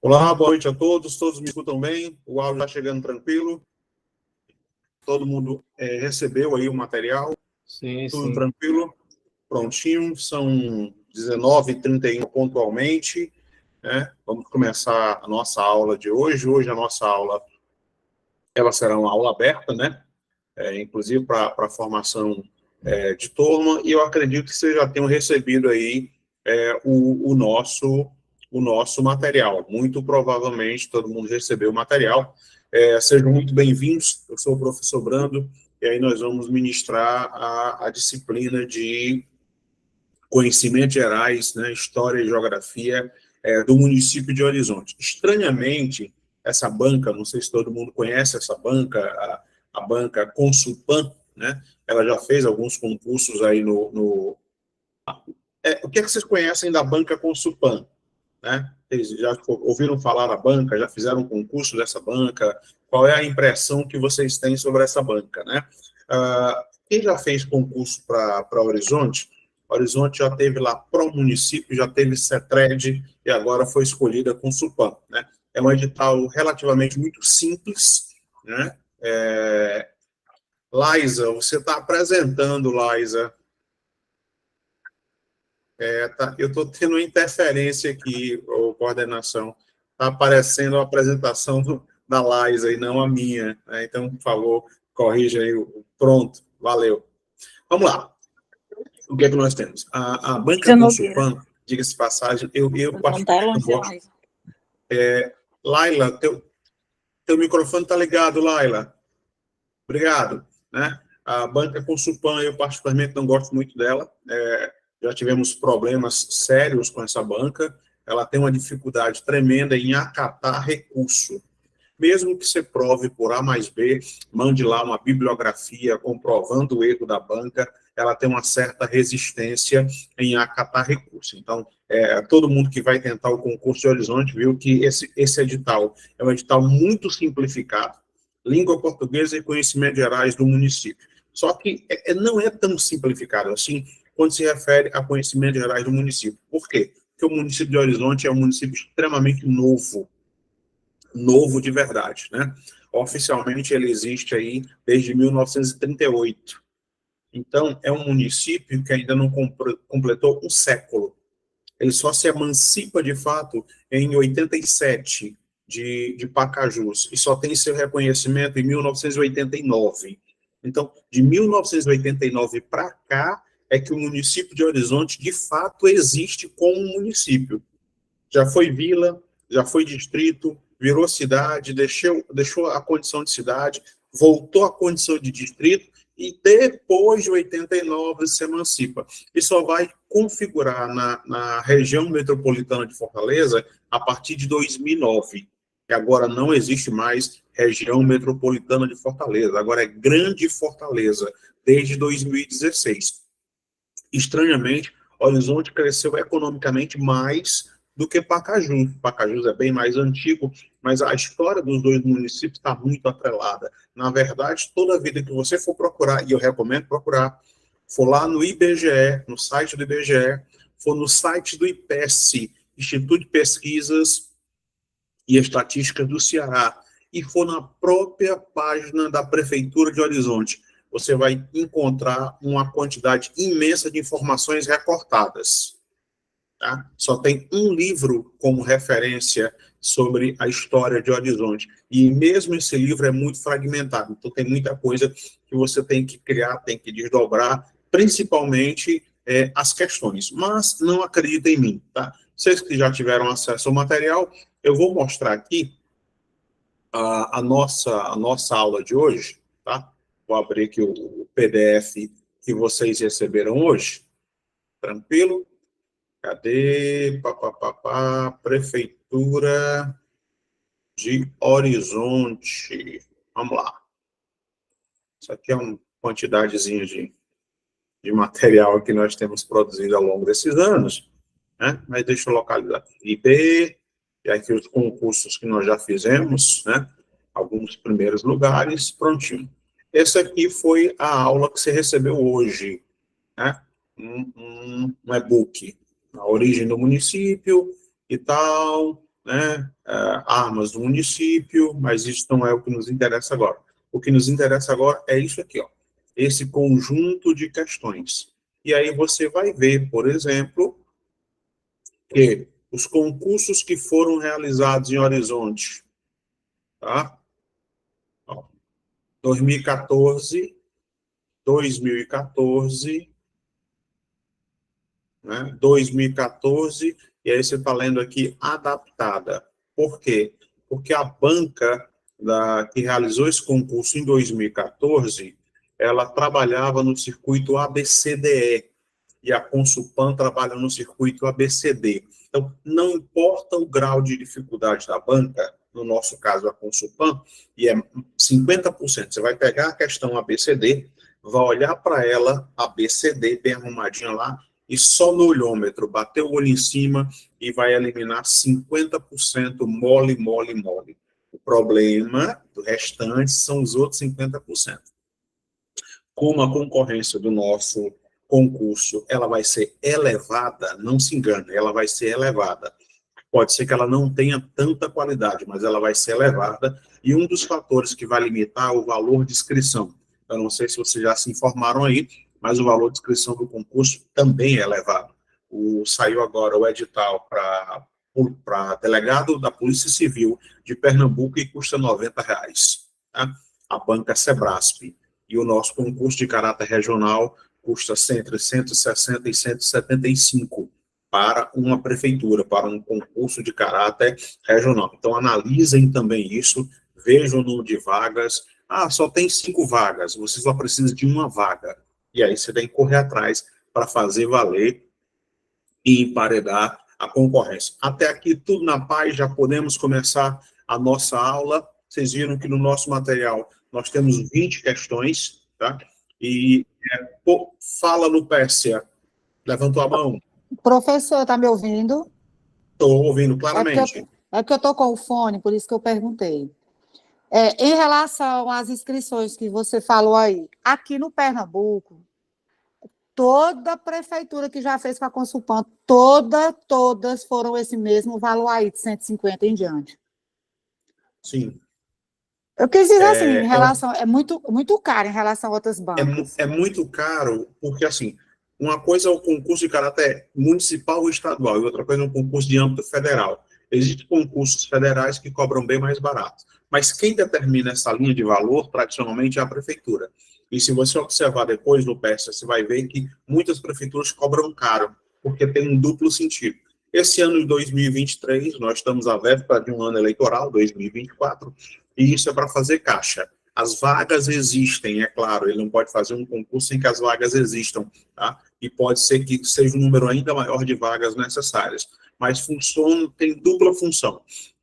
Olá, boa noite a todos. Todos me escutam bem? O áudio está chegando tranquilo? Todo mundo recebeu aí o material? Sim, Tudo sim. tranquilo? Prontinho. São 19h31 pontualmente, né? Vamos começar a nossa aula de hoje. Hoje a nossa aula ela será uma aula aberta, né? Inclusive para a formação de turma. E eu acredito que vocês já tenham recebido aí o nosso material. Muito provavelmente todo mundo recebeu o material. Sejam muito bem-vindos. Eu sou o professor Brando, e aí nós vamos ministrar a disciplina de conhecimentos gerais, né, história e geografia do município de Horizonte. Estranhamente, essa banca, não sei se todo mundo conhece essa banca, a banca Consulpan, né, ela já fez alguns concursos aí o que é que vocês conhecem da banca Consulpan? Né? Eles já ouviram falar da banca, já fizeram um concurso dessa banca? Qual é a impressão que vocês têm sobre essa banca, né? Quem já fez concurso para Horizonte? Horizonte já teve lá pró-município, já teve CETRED e agora foi escolhida com Consulpan, né? É um edital relativamente muito simples, né? Laisa, você está apresentando, Laisa. Eu estou tendo uma interferência aqui, coordenação. Está aparecendo a apresentação da Laisa e não a minha, né? Então, por favor, corrija aí. Pronto, valeu. Vamos lá. O que é que nós temos? A banca Consulpan, diga-se de passagem, eu particularmente gosto. Laila, teu microfone está ligado, Laila. Obrigado. Né? A banca Consulpan, eu particularmente não gosto muito dela. Já tivemos problemas sérios com essa banca. Ela tem uma dificuldade tremenda em acatar recurso. Mesmo que você prove por A mais B, mande lá uma bibliografia comprovando o erro da banca, ela tem uma certa resistência em acatar recurso. Então, todo mundo que vai tentar o concurso de Horizonte viu que esse edital é um edital muito simplificado, língua portuguesa e conhecimentos gerais do município. Só que não é tão simplificado assim quando se refere a conhecimentos gerais do município. Por quê? Porque o município de Horizonte é um município extremamente novo de verdade, né? Oficialmente ele existe aí desde 1938. Então, é um município que ainda não completou um século. Ele só se emancipa, de fato, em 87, de Pacajus, e só tem seu reconhecimento em 1989. Então, de 1989 para cá, é que o município de Horizonte, de fato, existe como um município. Já foi vila, já foi distrito, virou cidade, deixou a condição de cidade, voltou à condição de distrito, e depois de 89 se emancipa. E só vai configurar na região metropolitana de Fortaleza a partir de 2009, que agora não existe mais região metropolitana de Fortaleza, agora é Grande Fortaleza, desde 2016. Estranhamente, Horizonte cresceu economicamente mais do que Pacajus. Pacajus é bem mais antigo, mas a história dos dois municípios está muito atrelada. Na verdade, toda a vida que você for procurar, e eu recomendo procurar, for lá no IBGE, no site do IBGE, for no site do IPESC, Instituto de Pesquisas e Estatísticas do Ceará, e for na própria página da Prefeitura de Horizonte, você vai encontrar uma quantidade imensa de informações recortadas. Tá? Só tem um livro como referência sobre a história de Horizonte. E mesmo esse livro é muito fragmentado. Então, tem muita coisa que você tem que criar, tem que desdobrar, principalmente as questões. Mas não acreditem em mim. Tá? Vocês que já tiveram acesso ao material, eu vou mostrar aqui a nossa aula de hoje. Tá? Vou abrir aqui o PDF que vocês receberam hoje. Tranquilo? Cadê? Prefeitura de Horizonte. Vamos lá. Isso aqui é uma quantidadezinha de material que nós temos produzido ao longo desses anos, né? Mas deixa eu localizar aqui. IB, e aqui os concursos que nós já fizemos, né? Alguns primeiros lugares, prontinho. Esse aqui foi a aula que você recebeu hoje, né? Um e-book, a origem do município e tal, né, armas do município, mas isso não é o que nos interessa agora. O que nos interessa agora é isso aqui, ó, esse conjunto de questões. E aí você vai ver, por exemplo, que os concursos que foram realizados em Horizonte, tá? Ó, 2014, 2014, né? 2014, e aí você está lendo aqui adaptada. Por quê? Porque a banca que realizou esse concurso em 2014, ela trabalhava no circuito ABCDE, e a Consulpan trabalha no circuito ABCD. Então, não importa o grau de dificuldade da banca, no nosso caso a Consulpan, e é 50%. Você vai pegar a questão ABCD, vai olhar para ela, ABCD, bem arrumadinha lá, e só no olhômetro, bater o olho em cima e vai eliminar 50% mole, mole, mole. O problema do restante são os outros 50%. Como a concorrência do nosso concurso ela vai ser elevada, não se engane, ela vai ser elevada. Pode ser que ela não tenha tanta qualidade, mas ela vai ser elevada, e um dos fatores que vai limitar é o valor de inscrição. Eu não sei se vocês já se informaram aí, mas o valor de inscrição do concurso também é elevado. Saiu agora o edital para delegado da Polícia Civil de Pernambuco e custa R$ 90, tá? A banca Sebrasp. E o nosso concurso de caráter regional custa entre 160 e 175 para uma prefeitura, para um concurso de caráter regional. Então, analisem também isso, vejam o número de vagas. Só tem 5 vagas, você só precisa de uma vaga. E aí você tem que correr atrás para fazer valer e emparedar a concorrência. Até aqui, tudo na paz, já podemos começar a nossa aula. Vocês viram que no nosso material nós temos 20 questões, tá? E fala no Pérsia. Levantou a mão? Professor, está me ouvindo? Estou ouvindo É claramente. porque eu estou com o fone, por isso que eu perguntei. Em relação às inscrições que você falou aí, aqui no Pernambuco, toda prefeitura que já fez com a Consulpan, todas foram esse mesmo valor aí, de 150 em diante. Sim. Eu quis dizer assim, em relação, é muito caro em relação a outras bancas. É muito caro, porque, assim, uma coisa é o concurso de caráter municipal ou estadual, e outra coisa é um concurso de âmbito federal. Existem concursos federais que cobram bem mais barato, mas quem determina essa linha de valor, tradicionalmente, é a prefeitura. E se você observar depois no PES, você vai ver que muitas prefeituras cobram caro, porque tem um duplo sentido. Esse ano de 2023, nós estamos à véspera de um ano eleitoral, 2024, e isso é para fazer caixa. As vagas existem, é claro, ele não pode fazer um concurso sem que as vagas existam, tá? E pode ser que seja um número ainda maior de vagas necessárias. Mas tem dupla função.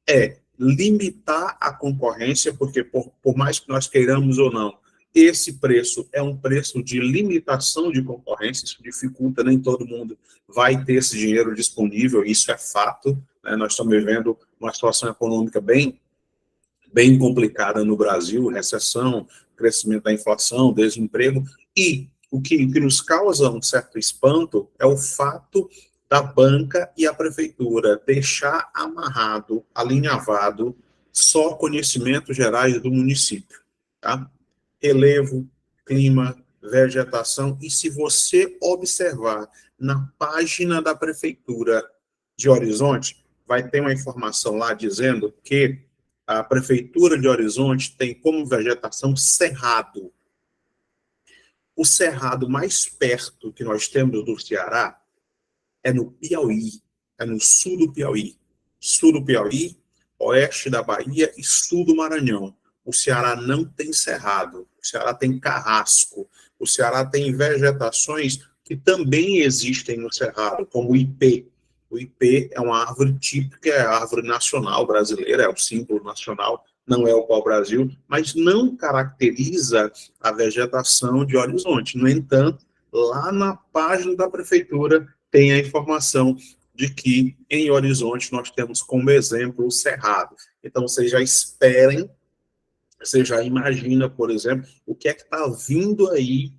É limitar a concorrência, porque por mais que nós queiramos ou não, esse preço é um preço de limitação de concorrência, isso dificulta, nem todo mundo vai ter esse dinheiro disponível, isso é fato, né? Nós estamos vivendo uma situação econômica bem complicada no Brasil, recessão, crescimento da inflação, desemprego, e o que nos causa um certo espanto é o fato da banca e a prefeitura deixar amarrado, alinhavado, só conhecimentos gerais do município, tá? Relevo, clima, vegetação, e se você observar na página da prefeitura de Horizonte, vai ter uma informação lá dizendo que a Prefeitura de Horizonte tem como vegetação cerrado. O cerrado mais perto que nós temos do Ceará é no Piauí, é no sul do Piauí. Sul do Piauí, oeste da Bahia e sul do Maranhão. O Ceará não tem cerrado, o Ceará tem carrasco, o Ceará tem vegetações que também existem no cerrado, como o ipê. O ipê é uma árvore típica, é a árvore nacional brasileira, é o símbolo nacional, não é o pau-brasil, mas não caracteriza a vegetação de Horizonte. No entanto, lá na página da prefeitura tem a informação de que em Horizonte nós temos como exemplo o cerrado. Então, vocês já esperem, você já imagina, por exemplo, o que é que está vindo aí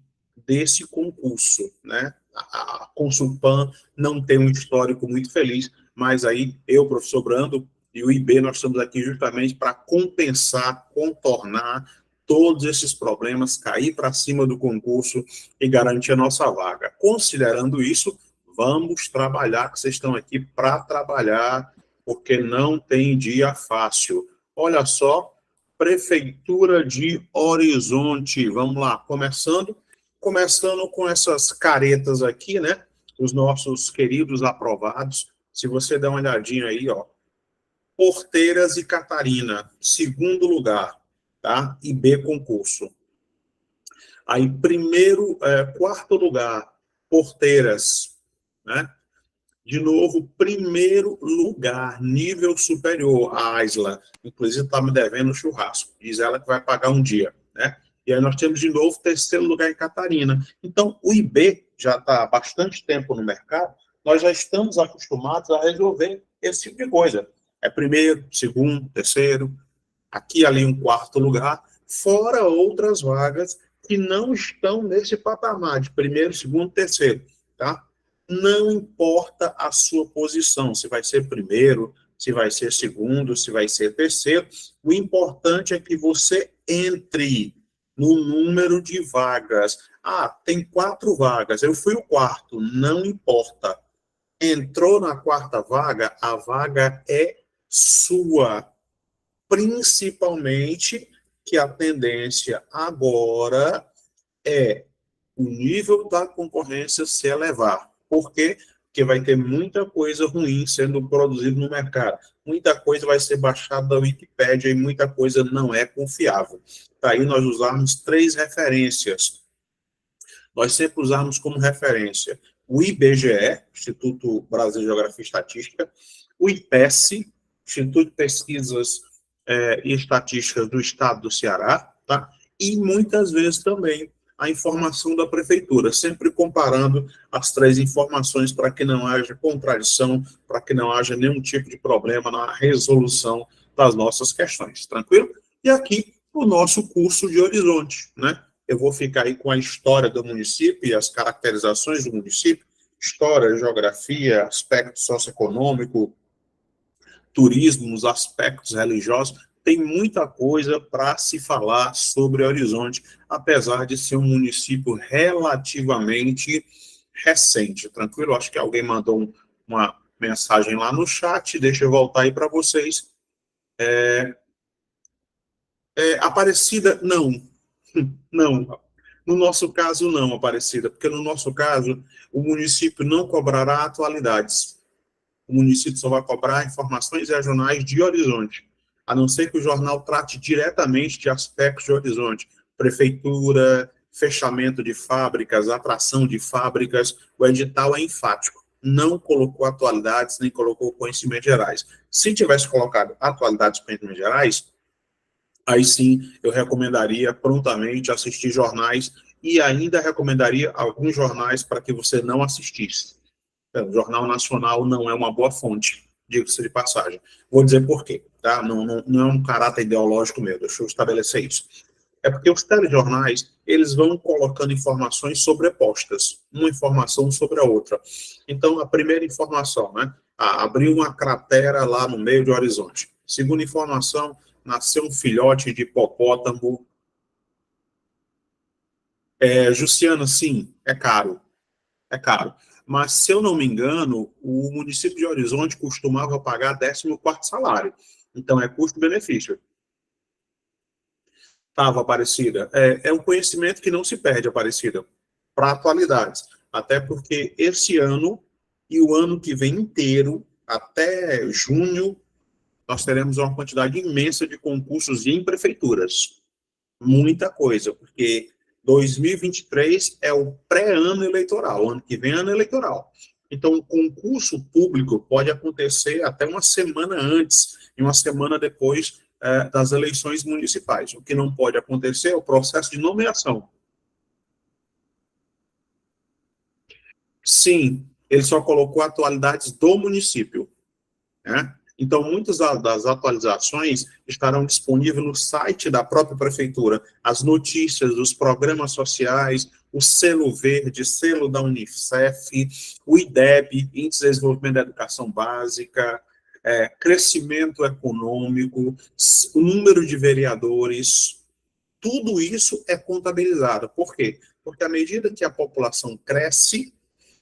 desse concurso, né? A Consulpan não tem um histórico muito feliz, mas aí eu, professor Brando, E o IB nós estamos aqui justamente para compensar, contornar todos esses problemas, cair para cima do concurso e garantir a nossa vaga. Considerando isso, vamos trabalhar, que vocês estão aqui para trabalhar, porque não tem dia fácil. Olha só, Prefeitura de Horizonte, vamos lá, começando com essas caretas aqui, né, os nossos queridos aprovados. Se você der uma olhadinha aí, ó, Porteiras e Catarina, segundo lugar, tá? IB concurso. Aí, quarto lugar, Porteiras, né? De novo, primeiro lugar, nível superior, a Aisla. Inclusive, está me devendo churrasco. Diz ela que vai pagar um dia, né? E aí nós temos, de novo, terceiro lugar em Catarina. Então, o IB já está há bastante tempo no mercado, nós já estamos acostumados a resolver esse tipo de coisa. É primeiro, segundo, terceiro, aqui ali um quarto lugar, fora outras vagas que não estão nesse patamar de primeiro, segundo, terceiro, tá? Não importa a sua posição, se vai ser primeiro, se vai ser segundo, se vai ser terceiro, o importante é que você entre no número de vagas. Ah, tem 4 vagas, eu fui o quarto, não importa. Entrou na quarta vaga, a vaga é sua. Principalmente que a tendência agora é o nível da concorrência se elevar. Por quê? Porque vai ter muita coisa ruim sendo produzida no mercado. Muita coisa vai ser baixada da Wikipédia e muita coisa não é confiável. Daí nós usarmos 3 referências. Nós sempre usarmos como referência o IBGE, Instituto Brasileiro de Geografia e Estatística, o IPESP, Instituto de Pesquisas e Estatísticas do Estado do Ceará, tá? E muitas vezes também a informação da prefeitura, sempre comparando as 3 informações para que não haja contradição, para que não haja nenhum tipo de problema na resolução das nossas questões, tranquilo? E aqui o nosso curso de Horizonte, né? Eu vou ficar aí com a história do município e as caracterizações do município, história, geografia, aspecto socioeconômico, turismo, os aspectos religiosos. Tem muita coisa para se falar sobre Horizonte, apesar de ser um município relativamente recente, tranquilo? Acho que alguém mandou uma mensagem lá no chat, deixa eu voltar aí para vocês. Aparecida, não. Não. No nosso caso, não, Aparecida, porque no nosso caso, o município não cobrará atualidades. O município só vai cobrar informações regionais de Horizonte, a não ser que o jornal trate diretamente de aspectos de Horizonte, prefeitura, fechamento de fábricas, atração de fábricas, o edital é enfático, não colocou atualidades, nem colocou conhecimentos gerais. Se tivesse colocado atualidades e conhecimentos gerais, aí sim eu recomendaria prontamente assistir jornais e ainda recomendaria alguns jornais para que você não assistisse. O Jornal Nacional não é uma boa fonte, digo-se de passagem. Vou dizer por quê, tá? Não é um caráter ideológico meu, deixa eu estabelecer isso. É porque os telejornais, eles vão colocando informações sobrepostas, uma informação sobre a outra. Então, a primeira informação, né? Abriu uma cratera lá no meio de Horizonte. Segunda informação, nasceu um filhote de hipopótamo. Jussiana, sim, é caro. É caro. Mas, se eu não me engano, o município de Horizonte costumava pagar 14º salário. Então, é custo-benefício. Estava, Aparecida. É um conhecimento que não se perde, Aparecida, para atualidades. Até porque esse ano e o ano que vem inteiro, até junho, nós teremos uma quantidade imensa de concursos em prefeituras. Muita coisa, porque 2023 é o pré-ano eleitoral, ano que vem é ano eleitoral. Então, o concurso público pode acontecer até uma semana antes e uma semana depois das eleições municipais. O que não pode acontecer é o processo de nomeação. Sim, ele só colocou atualidades do município, né? Então, muitas das atualizações estarão disponíveis no site da própria prefeitura. As notícias dos programas sociais, o selo verde, selo da Unicef, o IDEB, Índice de Desenvolvimento da Educação Básica, crescimento econômico, o número de vereadores, tudo isso é contabilizado. Por quê? Porque à medida que a população cresce,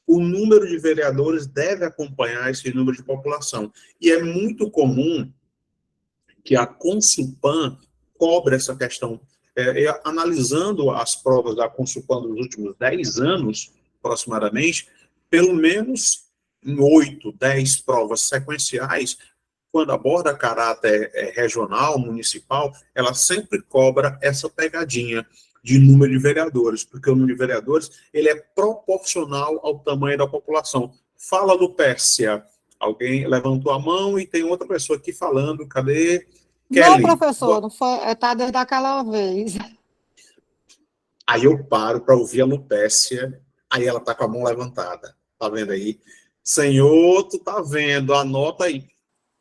o número de vereadores deve acompanhar esse número de população. E é muito comum que a Consulpan cobre essa questão. Analisando as provas da Consulpan dos últimos 10 anos, aproximadamente, pelo menos em 8, 10 provas sequenciais, quando aborda caráter regional, municipal, ela sempre cobra essa pegadinha de número de vereadores, porque o número de vereadores ele é proporcional ao tamanho da população. Fala do Pérsia. Alguém levantou a mão e tem outra pessoa aqui falando. Cadê? Não, Kelly. professor, não foi, tá desde aquela vez. Aí eu paro para ouvir a Lupécia, aí ela tá com a mão levantada. Tá vendo aí? Senhor, tu tá vendo, anota aí.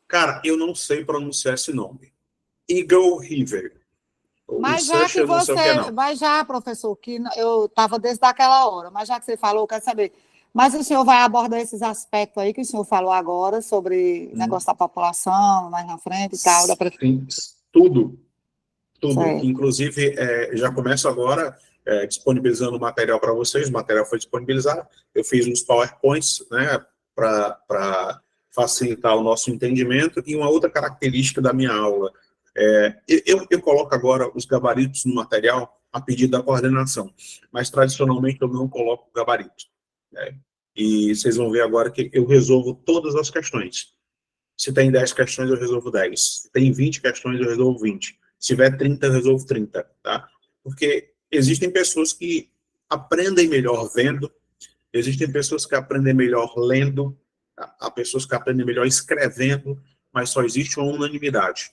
Cara, eu não sei pronunciar esse nome. Eagle River. Mas já que você, mas já, professor, que eu estava desde aquela hora, mas já que você falou, eu quero saber. Mas o senhor vai abordar esses aspectos aí que o senhor falou agora, sobre o negócio da população, mais na frente e tal. Sim, tudo. Certo. Inclusive, já começo agora disponibilizando o material para vocês. O material foi disponibilizado. Eu fiz uns PowerPoints, né, para facilitar o nosso entendimento. E uma outra característica da minha aula, eu coloco agora os gabaritos no material a pedido da coordenação, mas tradicionalmente eu não coloco gabarito. E vocês vão ver agora que eu resolvo todas as questões. Se tem 10 questões, eu resolvo 10. Se tem 20 questões, eu resolvo 20. Se tiver 30, eu resolvo 30, tá? Porque existem pessoas que aprendem melhor vendo, existem pessoas que aprendem melhor lendo, há pessoas que aprendem melhor escrevendo, mas só existe uma unanimidade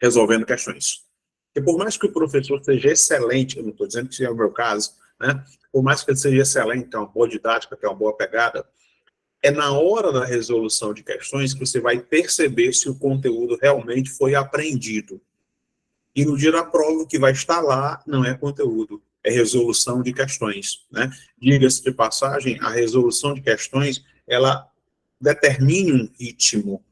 resolvendo questões. Porque por mais que o professor seja excelente, eu não estou dizendo que seja o meu caso, né? Por mais que ele seja excelente, tenha uma boa didática, tenha uma boa pegada, é na hora da resolução de questões que você vai perceber se o conteúdo realmente foi aprendido. E no dia da prova, o que vai estar lá não é conteúdo, é resolução de questões, né? Diga-se de passagem, a resolução de questões, ela determina um ritmo.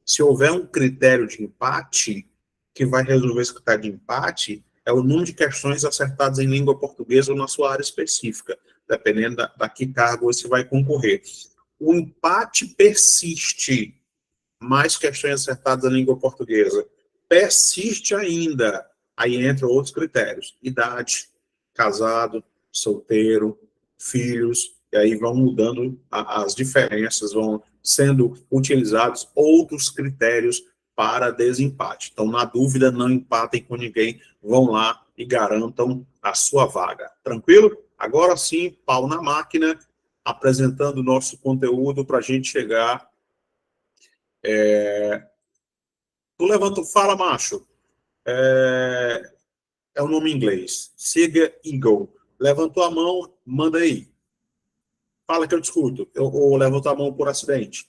Se houver um critério de empate, que vai resolver esse critério de empate é o número de questões acertadas em língua portuguesa ou na sua área específica, dependendo da que cargo você vai concorrer. O empate persiste, mais questões acertadas em língua portuguesa. Persiste ainda, aí entram outros critérios. Idade, casado, solteiro, filhos, e aí vão mudando as diferenças, vão sendo utilizados outros critérios para desempate. Então, na dúvida, não empatem com ninguém, vão lá e garantam a sua vaga. Tranquilo? Agora sim, pau na máquina, apresentando o nosso conteúdo para a gente chegar... Tu levanta, fala, macho. É o nome em inglês. Siga Eagle. Levantou a mão, manda aí. Fala que eu discuto. Ou levantou a mão por acidente.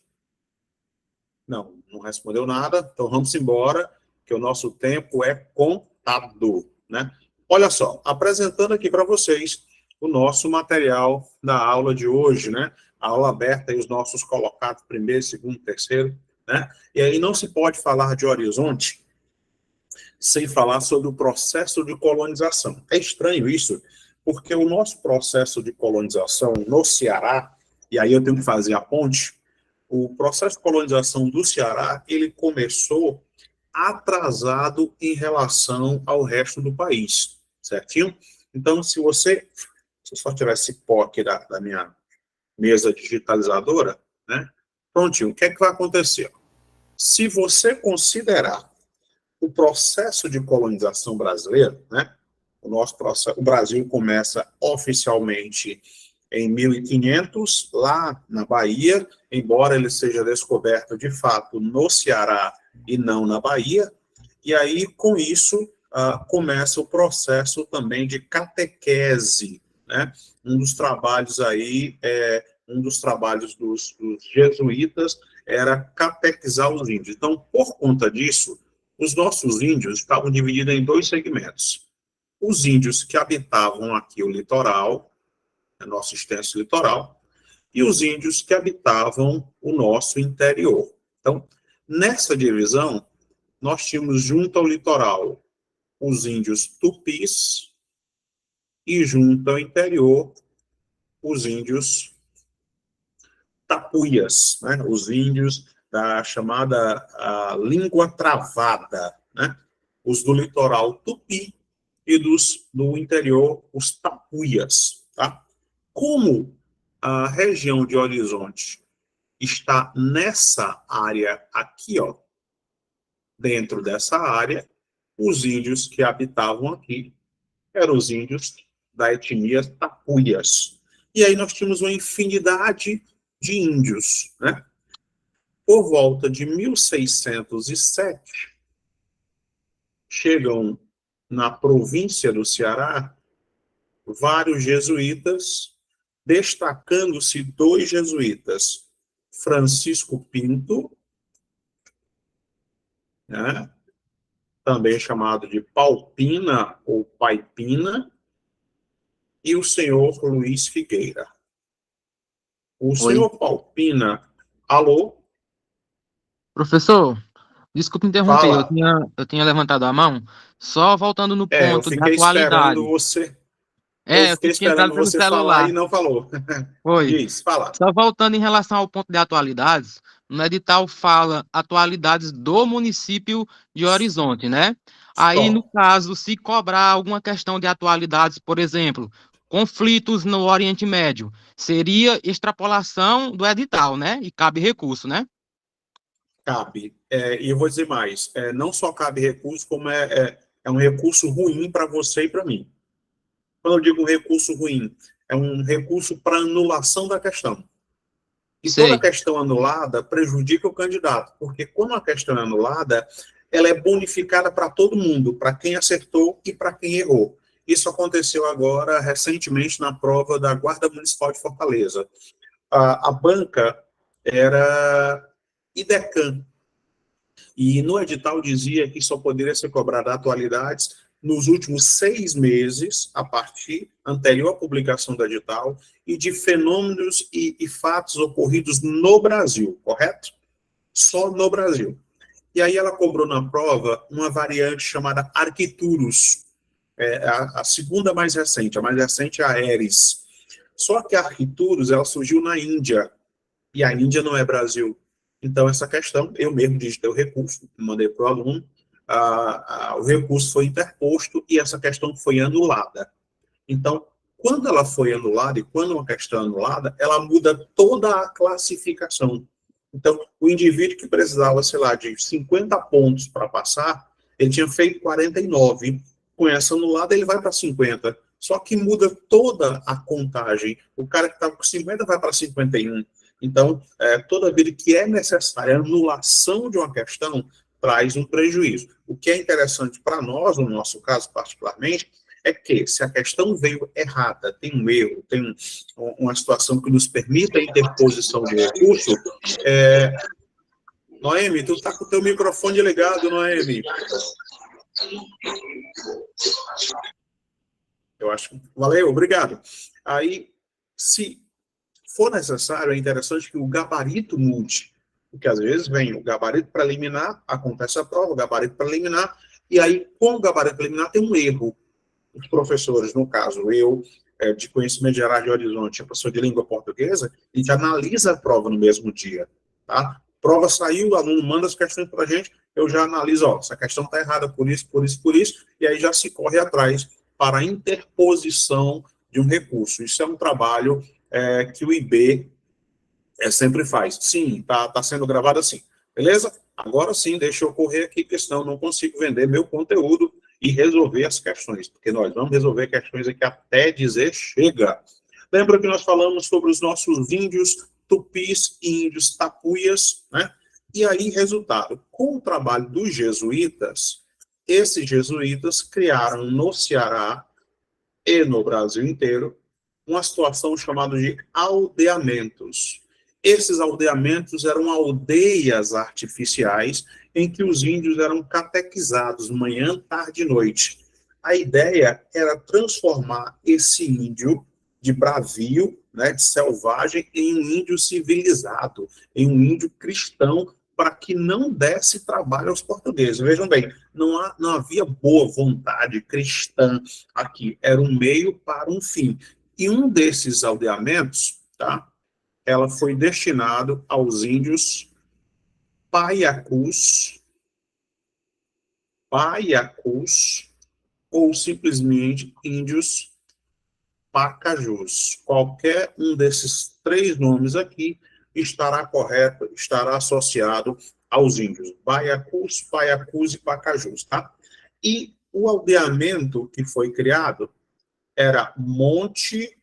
Não respondeu nada. Então vamos embora, que o nosso tempo é contado, né? Olha só, apresentando aqui para vocês o nosso material da aula de hoje, né? A aula aberta e os nossos colocados primeiro, segundo, terceiro, né? E aí não se pode falar de horizonte sem falar sobre o processo de colonização. É estranho isso, porque o nosso processo de colonização no Ceará, e aí eu tenho que fazer a ponte, o processo de colonização do Ceará, ele começou atrasado em relação ao resto do país, certinho? Então, se eu só tirar esse pó aqui da minha mesa digitalizadora, né? Prontinho, o que é que vai acontecer? Se você considerar o processo de colonização brasileiro, né? O Brasil começa oficialmente em 1500, lá na Bahia, embora ele seja descoberto de fato no Ceará e não na Bahia, e aí com isso começa o processo também de catequese, né? Um dos trabalhos dos jesuítas era catequizar os índios. Então, por conta disso, os nossos índios estavam divididos em dois segmentos. Os índios que habitavam aqui o litoral, o nosso extenso litoral, e os índios que habitavam o nosso interior. Então, nessa divisão, nós tínhamos junto ao litoral os índios tupis e junto ao interior os índios tapuias, né? Os índios da chamada língua travada, né? Os do litoral tupi e do interior, os tapuias, tá? Como a região de Horizonte está nessa área aqui, ó, dentro dessa área, os índios que habitavam aqui eram os índios da etnia tapuias. E aí nós tínhamos uma infinidade de índios, né? Por volta de 1607, chegam na província do Ceará vários jesuítas, destacando-se 2 jesuítas, Francisco Pinto, né, também chamado de Palpina ou Paipina, e o senhor Luiz Figueira. O senhor Palpina, alô? Professor, desculpe interromper, Fala. eu tinha levantado a mão, só voltando no Eu ponto de fiquei esperando atualidade. você. Eu Eu fiquei tinha entrado esperando pelo você falar celular. e não falou. Foi. Diz, fala. Só voltando em relação ao ponto de atualidades, no edital fala atualidades do município de Horizonte, né? Aí, no Só. caso, se cobrar alguma questão de atualidades, por exemplo, conflitos no Oriente Médio, seria extrapolação do edital, né? E cabe recurso, né? Cabe. E eu vou dizer mais. Não só cabe recurso, como é um recurso ruim para você e para mim. Quando eu digo recurso ruim, é um recurso para anulação da questão. E toda Sei. questão anulada prejudica o candidato, porque quando a questão é anulada, ela é bonificada para todo mundo, para quem acertou e para quem errou. Isso aconteceu agora, recentemente, na prova da Guarda Municipal de Fortaleza. A banca era IDECAM, e no edital dizia que só poderia ser cobrada atualidades nos últimos 6 meses, a partir anterior à publicação do edital, e de fenômenos e fatos ocorridos no Brasil, correto? Só no Brasil. E aí ela cobrou na prova uma variante chamada Arcturus, a segunda mais recente. A mais recente é a Ares. Só que a Arcturus, ela surgiu na Índia, e a Índia não é Brasil. Então, essa questão, eu mesmo digitei o recurso, mandei para o aluno, o recurso foi interposto e essa questão foi anulada. Então, quando ela foi anulada, e quando uma questão é anulada, ela muda toda a classificação. Então, o indivíduo que precisava, sei lá, de 50 pontos para passar, ele tinha feito 49. Com essa anulada, ele vai para 50. Só que muda toda a contagem. O cara que estava com 50 vai para 51. Então, toda vida que é necessária a anulação de uma questão traz um prejuízo. O que é interessante para nós, no nosso caso particularmente, é que se a questão veio errada, tem um erro, tem uma situação que nos permita a interposição de recurso, Noemi, tu está com o teu microfone ligado, Noemi. Eu acho que valeu, obrigado. Aí, se for necessário, é interessante que o gabarito mude, porque às vezes vem o gabarito preliminar, acontece a prova, o gabarito preliminar, e aí, com o gabarito preliminar, tem um erro. Os professores, no caso, eu, de conhecimento geral de Horizonte, professor de língua portuguesa, a gente analisa a prova no mesmo dia, tá? Prova saiu, o aluno manda as questões para a gente, eu já analiso, essa questão está errada por isso, por isso, por isso, e aí já se corre atrás para a interposição de um recurso. Isso é um trabalho que o IB sempre faz. Sim, tá sendo gravado assim. Beleza? Agora sim, deixa eu correr aqui, porque senão eu não consigo vender meu conteúdo e resolver as questões, porque nós vamos resolver questões aqui até dizer chega. Lembra que nós falamos sobre os nossos índios tupis e índios tapuias, né? E aí, resultado, com o trabalho dos jesuítas, esses jesuítas criaram no Ceará e no Brasil inteiro uma situação chamada de aldeamentos. Esses aldeamentos eram aldeias artificiais em que os índios eram catequizados manhã, tarde e noite. A ideia era transformar esse índio de bravio, né, de selvagem, em um índio civilizado, em um índio cristão para que não desse trabalho aos portugueses. Vejam bem, não havia boa vontade cristã aqui, era um meio para um fim. E um desses aldeamentos, tá? Ela foi destinado aos índios Paiacus, ou simplesmente índios Pacajus. Qualquer um desses três nomes aqui estará correto, estará associado aos índios Baiacus, Paiacus e Pacajus, tá? E o aldeamento que foi criado era Monte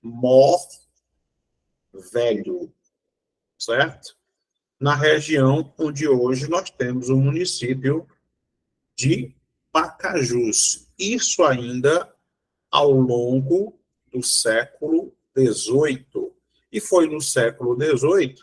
Mor Velho, certo? Na região onde hoje nós temos o município de Pacajus. Isso ainda ao longo do século XVIII. E foi no século XVIII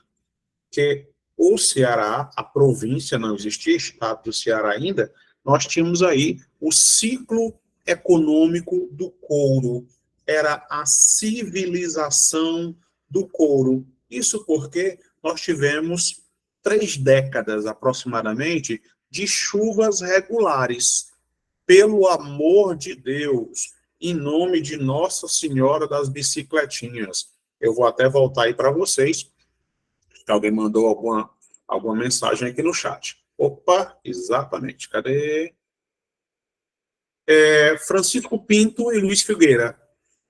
que o Ceará, a província, não existia estado do Ceará ainda, nós tínhamos aí o ciclo econômico do couro. Era a civilização do couro. Isso porque nós tivemos 3 décadas, aproximadamente, de chuvas regulares. Pelo amor de Deus, em nome de Nossa Senhora das Bicicletinhas. Eu vou até voltar aí para vocês, que alguém mandou alguma mensagem aqui no chat. Opa, exatamente, cadê? Francisco Pinto e Luiz Figueira.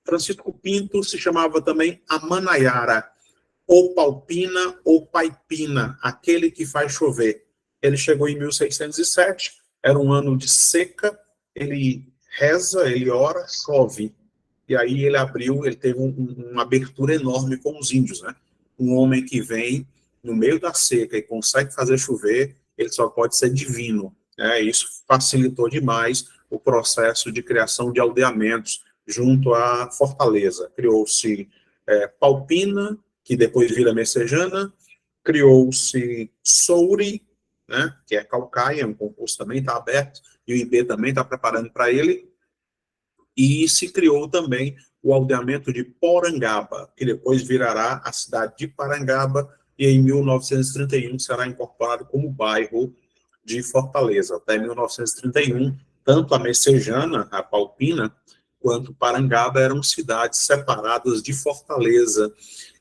Francisco Pinto se chamava também Amanaiara, ou Palpina, ou Paipina, aquele que faz chover. Ele chegou em 1607, era um ano de seca, ele reza, ele ora, chove. E aí ele teve uma abertura enorme com os índios, né? Um homem que vem no meio da seca e consegue fazer chover, ele só pode ser divino. Né? Isso facilitou demais o processo de criação de aldeamentos junto à Fortaleza. Criou-se Palpina, que depois vira Messejana, criou-se Souri, né, que é Calcaia, um concurso também está aberto, e o IB também está preparando para ele, e se criou também o aldeamento de Porangaba, que depois virará a cidade de Parangaba, e em 1931 será incorporado como bairro de Fortaleza. Até 1931, tanto a Messejana, a Palpina, quanto Parangaba eram cidades separadas de Fortaleza.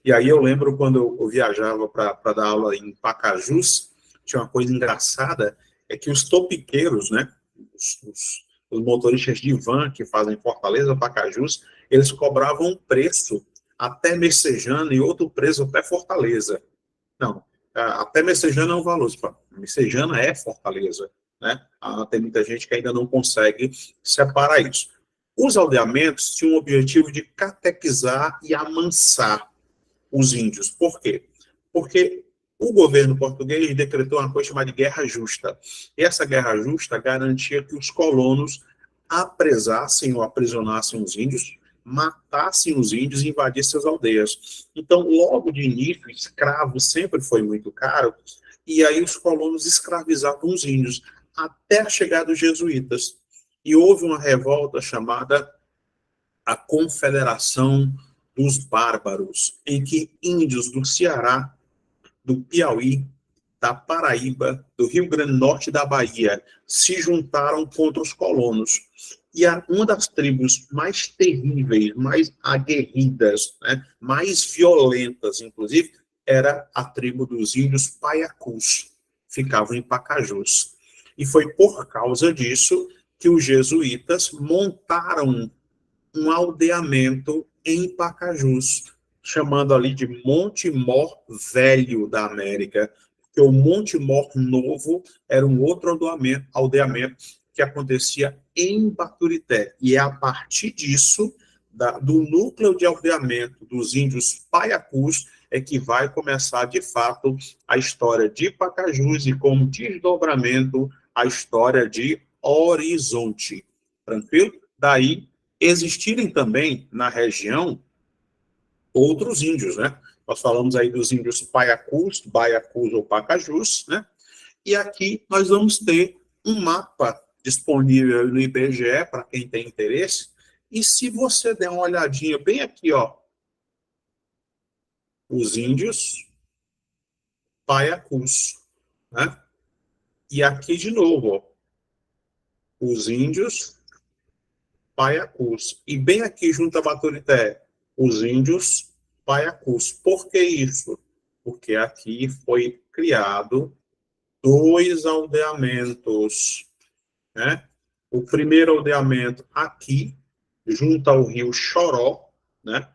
E aí eu lembro quando eu viajava para dar aula em Pacajus, tinha uma coisa engraçada, é que os topiqueiros, né, os motoristas de van que fazem Fortaleza, Pacajus, eles cobravam um preço até Messejana e outro preço até Fortaleza. Não, até Messejana é um valor, Messejana é Fortaleza, né? Tem muita gente que ainda não consegue separar isso. Os aldeamentos tinham o objetivo de catequizar e amansar os índios. Por quê? Porque o governo português decretou uma coisa chamada de guerra justa. E essa guerra justa garantia que os colonos apresassem ou aprisionassem os índios, matassem os índios e invadissem as aldeias. Então, logo de início, escravo sempre foi muito caro, e aí os colonos escravizavam os índios, até a chegada dos jesuítas. E houve uma revolta chamada a Confederação dos Bárbaros, em que índios do Ceará, do Piauí, da Paraíba, do Rio Grande do Norte e da Bahia se juntaram contra os colonos. E uma das tribos mais terríveis, mais aguerridas, né, mais violentas, inclusive, era a tribo dos índios Paiacus, ficavam em Pacajus. E foi por causa disso que os jesuítas montaram um aldeamento em Pacajus, chamando ali de Monte Mor Velho da América, porque o Monte Mor Novo era um outro aldeamento que acontecia em Baturité. E é a partir disso, do núcleo de aldeamento dos índios Paiacus, é que vai começar, de fato, a história de Pacajus e, como desdobramento, a história de Horizonte. Tranquilo? Daí, existirem também na região outros índios, né? Nós falamos aí dos índios Paiacus, Baiacus ou Pacajus, né? E aqui nós vamos ter um mapa disponível no IBGE para quem tem interesse. E se você der uma olhadinha bem aqui, ó, os índios paiacus, né? E aqui de novo, ó, os índios paiacus. E bem aqui junto a Baturité, os índios paiacus. Por que isso? Porque aqui foi criado 2 aldeamentos, né? O primeiro aldeamento aqui, junto ao rio Choró, né?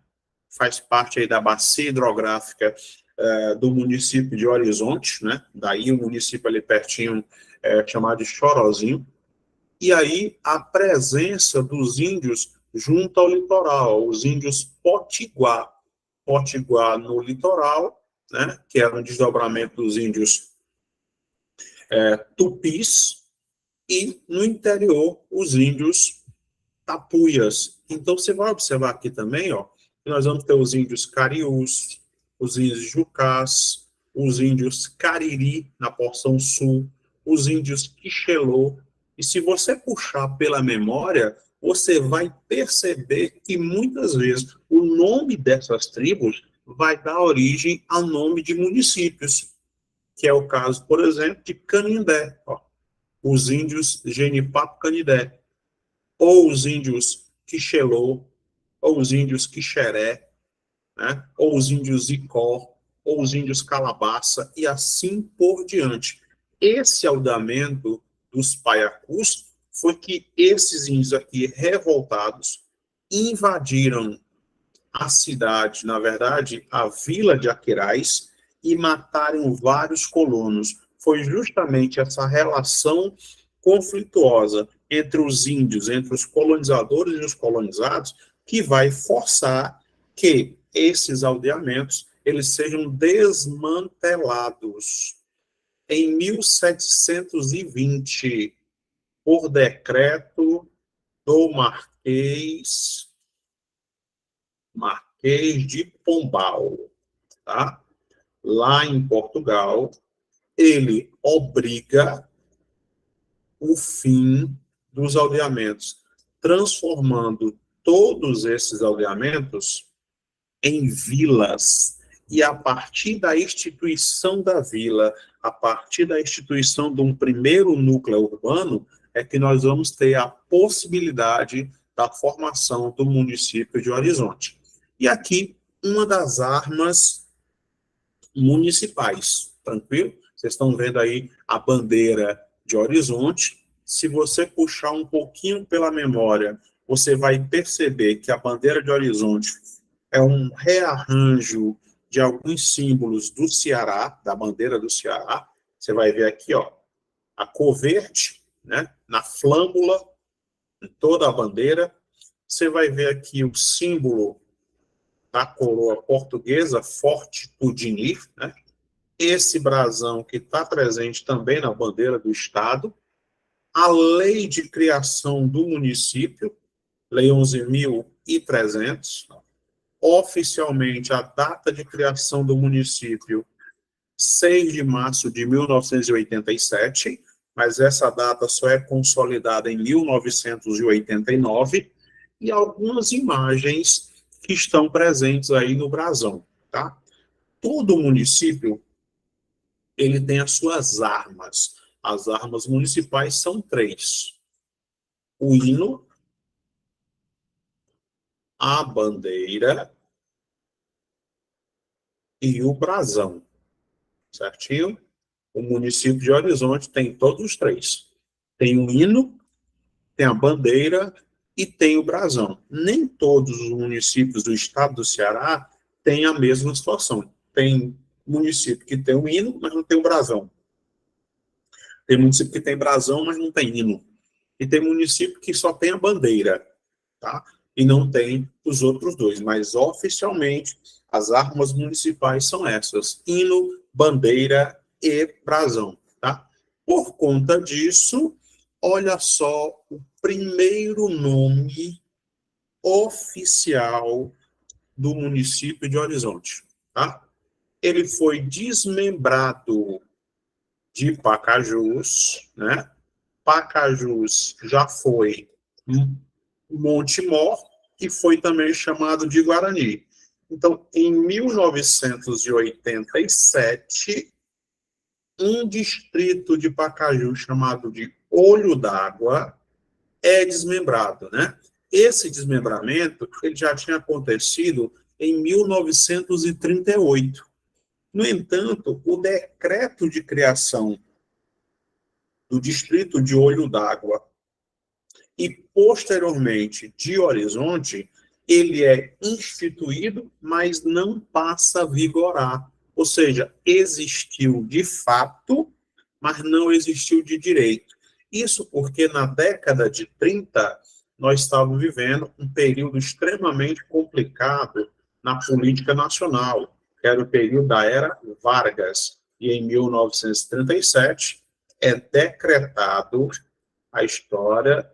Faz parte aí da bacia hidrográfica do município de Horizonte, né? Daí o município ali pertinho chamado de Chorozinho. E aí a presença dos índios junto ao litoral, os índios Potiguar. Potiguar no litoral, né? Que era um desdobramento dos índios tupis, e no interior os índios tapuias. Então você vai observar aqui também, ó, que nós vamos ter os índios cariús, os índios jucás, os índios cariri na porção sul, os índios quixelô. E se você puxar pela memória, você vai perceber que muitas vezes o nome dessas tribos vai dar origem ao nome de municípios, que é o caso, por exemplo, de Canindé, ó, os índios Genipapo-Canindé, ou os índios Quixelô, ou os índios Quixeré, né? Ou os índios Icó, ou os índios Calabaça, e assim por diante. Esse aldeamento dos paiacus foi que esses índios aqui revoltados invadiram a cidade, na verdade, a vila de Aquiraz, e mataram vários colonos. Foi justamente essa relação conflituosa entre os índios, entre os colonizadores e os colonizados, que vai forçar que esses aldeamentos eles sejam desmantelados. Em 1720, por decreto do Marquês de Pombal, tá? Lá em Portugal, ele obriga o fim dos aldeamentos, transformando todos esses aldeamentos em vilas. E a partir da instituição da vila, a partir da instituição de um primeiro núcleo urbano, é que nós vamos ter a possibilidade da formação do município de Horizonte. E aqui, uma das armas municipais, tranquilo? Vocês estão vendo aí a bandeira de Horizonte. Se você puxar um pouquinho pela memória, você vai perceber que a bandeira de Horizonte é um rearranjo de alguns símbolos do Ceará, da bandeira do Ceará. Você vai ver aqui, ó, a cor verde, né, na flâmula, em toda a bandeira. Você vai ver aqui o símbolo da coroa portuguesa, Fortitudini, né? Esse brasão que está presente também na bandeira do Estado, a lei de criação do município, Lei 11.300, oficialmente a data de criação do município, 6 de março de 1987, mas essa data só é consolidada em 1989, e algumas imagens que estão presentes aí no brasão, tá? Todo município, ele tem as suas armas. As armas municipais são 3. O hino, a bandeira e o brasão, certinho? O município de Horizonte tem todos os 3. Tem o hino, tem a bandeira e tem o brasão. Nem todos os municípios do estado do Ceará têm a mesma situação. Tem município que tem o hino, mas não tem o brasão. Tem município que tem brasão, mas não tem hino. E tem município que só tem a bandeira, tá? E não tem os outros 2. Mas, oficialmente, as armas municipais são essas: hino, bandeira e brasão, tá? Por conta disso, olha só o primeiro nome oficial do município de Horizonte, tá? Ele foi desmembrado de Pacajus, né? Pacajus já foi Montemor e foi também chamado de Guarani. Então, em 1987, um distrito de Pacaju chamado de Olho d'Água é desmembrado, né? Esse desmembramento ele já tinha acontecido em 1938. No entanto, o decreto de criação do distrito de Olho d'Água e, posteriormente, de Horizonte, ele é instituído, mas não passa a vigorar. Ou seja, existiu de fato, mas não existiu de direito. Isso porque na década de 30, nós estávamos vivendo um período extremamente complicado na política nacional, que era o período da era Vargas. E em 1937 é decretado a história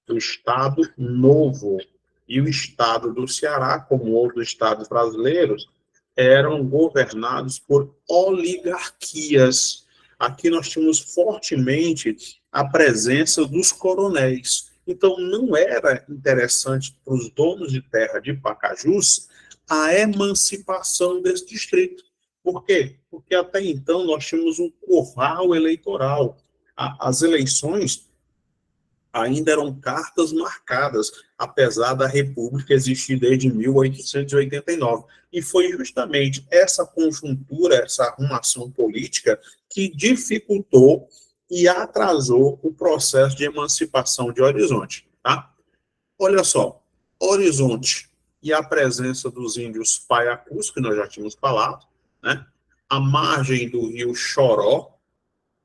do Estado Novo. E o Estado do Ceará, como outros estados brasileiros, eram governados por oligarquias. Aqui nós tínhamos fortemente a presença dos coronéis. Então, não era interessante para os donos de terra de Pacajus a emancipação desse distrito. Por quê? Porque até então nós tínhamos um curral eleitoral. As eleições ainda eram cartas marcadas, apesar da República existir desde 1889. E foi justamente essa conjuntura, essa arrumação política, que dificultou e atrasou o processo de emancipação de Horizonte. Tá? Olha só, Horizonte e a presença dos índios paiacus, que nós já tínhamos falado, né? A margem do rio Choró,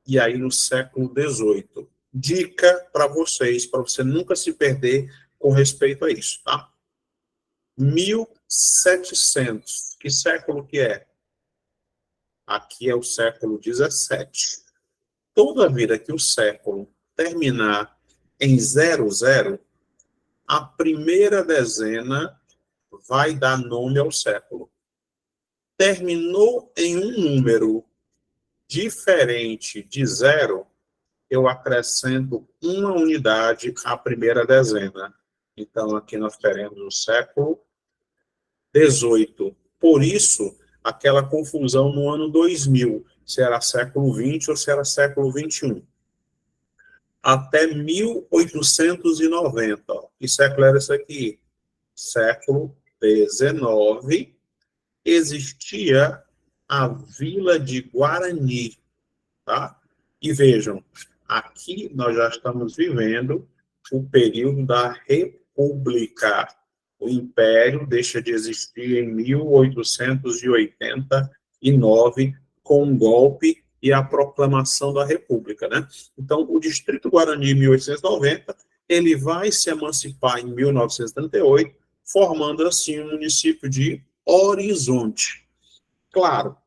e aí no século XVIII. Dica para vocês, para você nunca se perder com respeito a isso, tá? 1700, que século que é? Aqui é o século XVII. Toda vida que o século terminar em 00, a primeira dezena vai dar nome ao século. Terminou em um número diferente de 0, eu acrescento uma unidade à primeira dezena. Então, aqui nós teremos o século XVIII. Por isso, aquela confusão no ano 2000, se era século XX ou se era século XXI. Até 1890. Que século era esse aqui? Século XIX. Existia a Vila de Guarani, tá? E vejam, aqui nós já estamos vivendo o período da República. O Império deixa de existir em 1889, com um golpe e a proclamação da República, né? Então, o Distrito Guarani, em 1890, ele vai se emancipar em 1938, formando, assim, o município de Horizonte. Claro,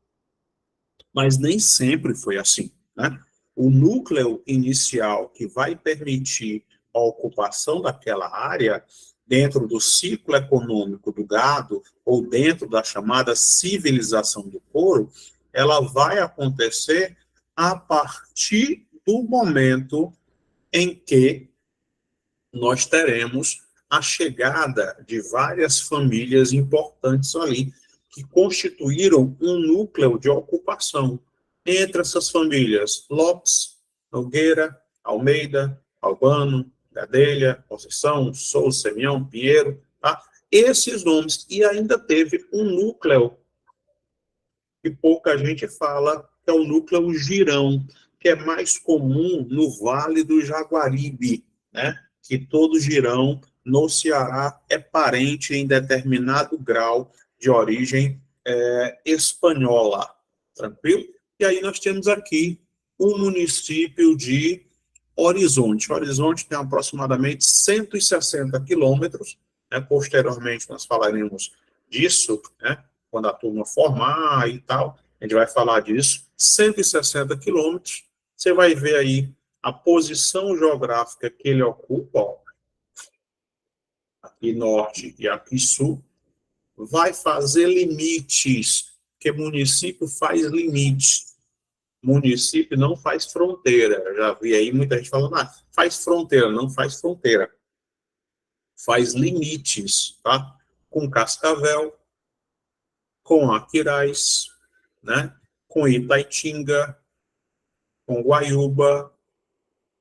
mas nem sempre foi assim, né? O núcleo inicial que vai permitir a ocupação daquela área dentro do ciclo econômico do gado ou dentro da chamada civilização do couro, ela vai acontecer a partir do momento em que nós teremos a chegada de várias famílias importantes ali, que constituíram um núcleo de ocupação. Entre essas famílias, Lopes, Nogueira, Almeida, Albano, Gadelha, Conceição, Souza, Semião, Pinheiro, tá? Esses nomes. E ainda teve um núcleo que pouca gente fala, que é o núcleo Girão, que é mais comum no Vale do Jaguaribe, né? Que todo girão no Ceará é parente em determinado grau de origem espanhola, tranquilo? E aí nós temos aqui o município de Horizonte. Horizonte tem aproximadamente 160 quilômetros, né? Posteriormente nós falaremos disso, né? Quando a turma formar e tal, a gente vai falar disso. 160 quilômetros, você vai ver aí a posição geográfica que ele ocupa, ó, aqui norte e aqui sul, vai fazer limites, porque município faz limites. Município não faz fronteira. Eu já vi aí muita gente falando, faz fronteira, não faz fronteira. Faz limites, tá? Com Cascavel, com Aquiraz, né? Com Itaitinga, com Guaiúba,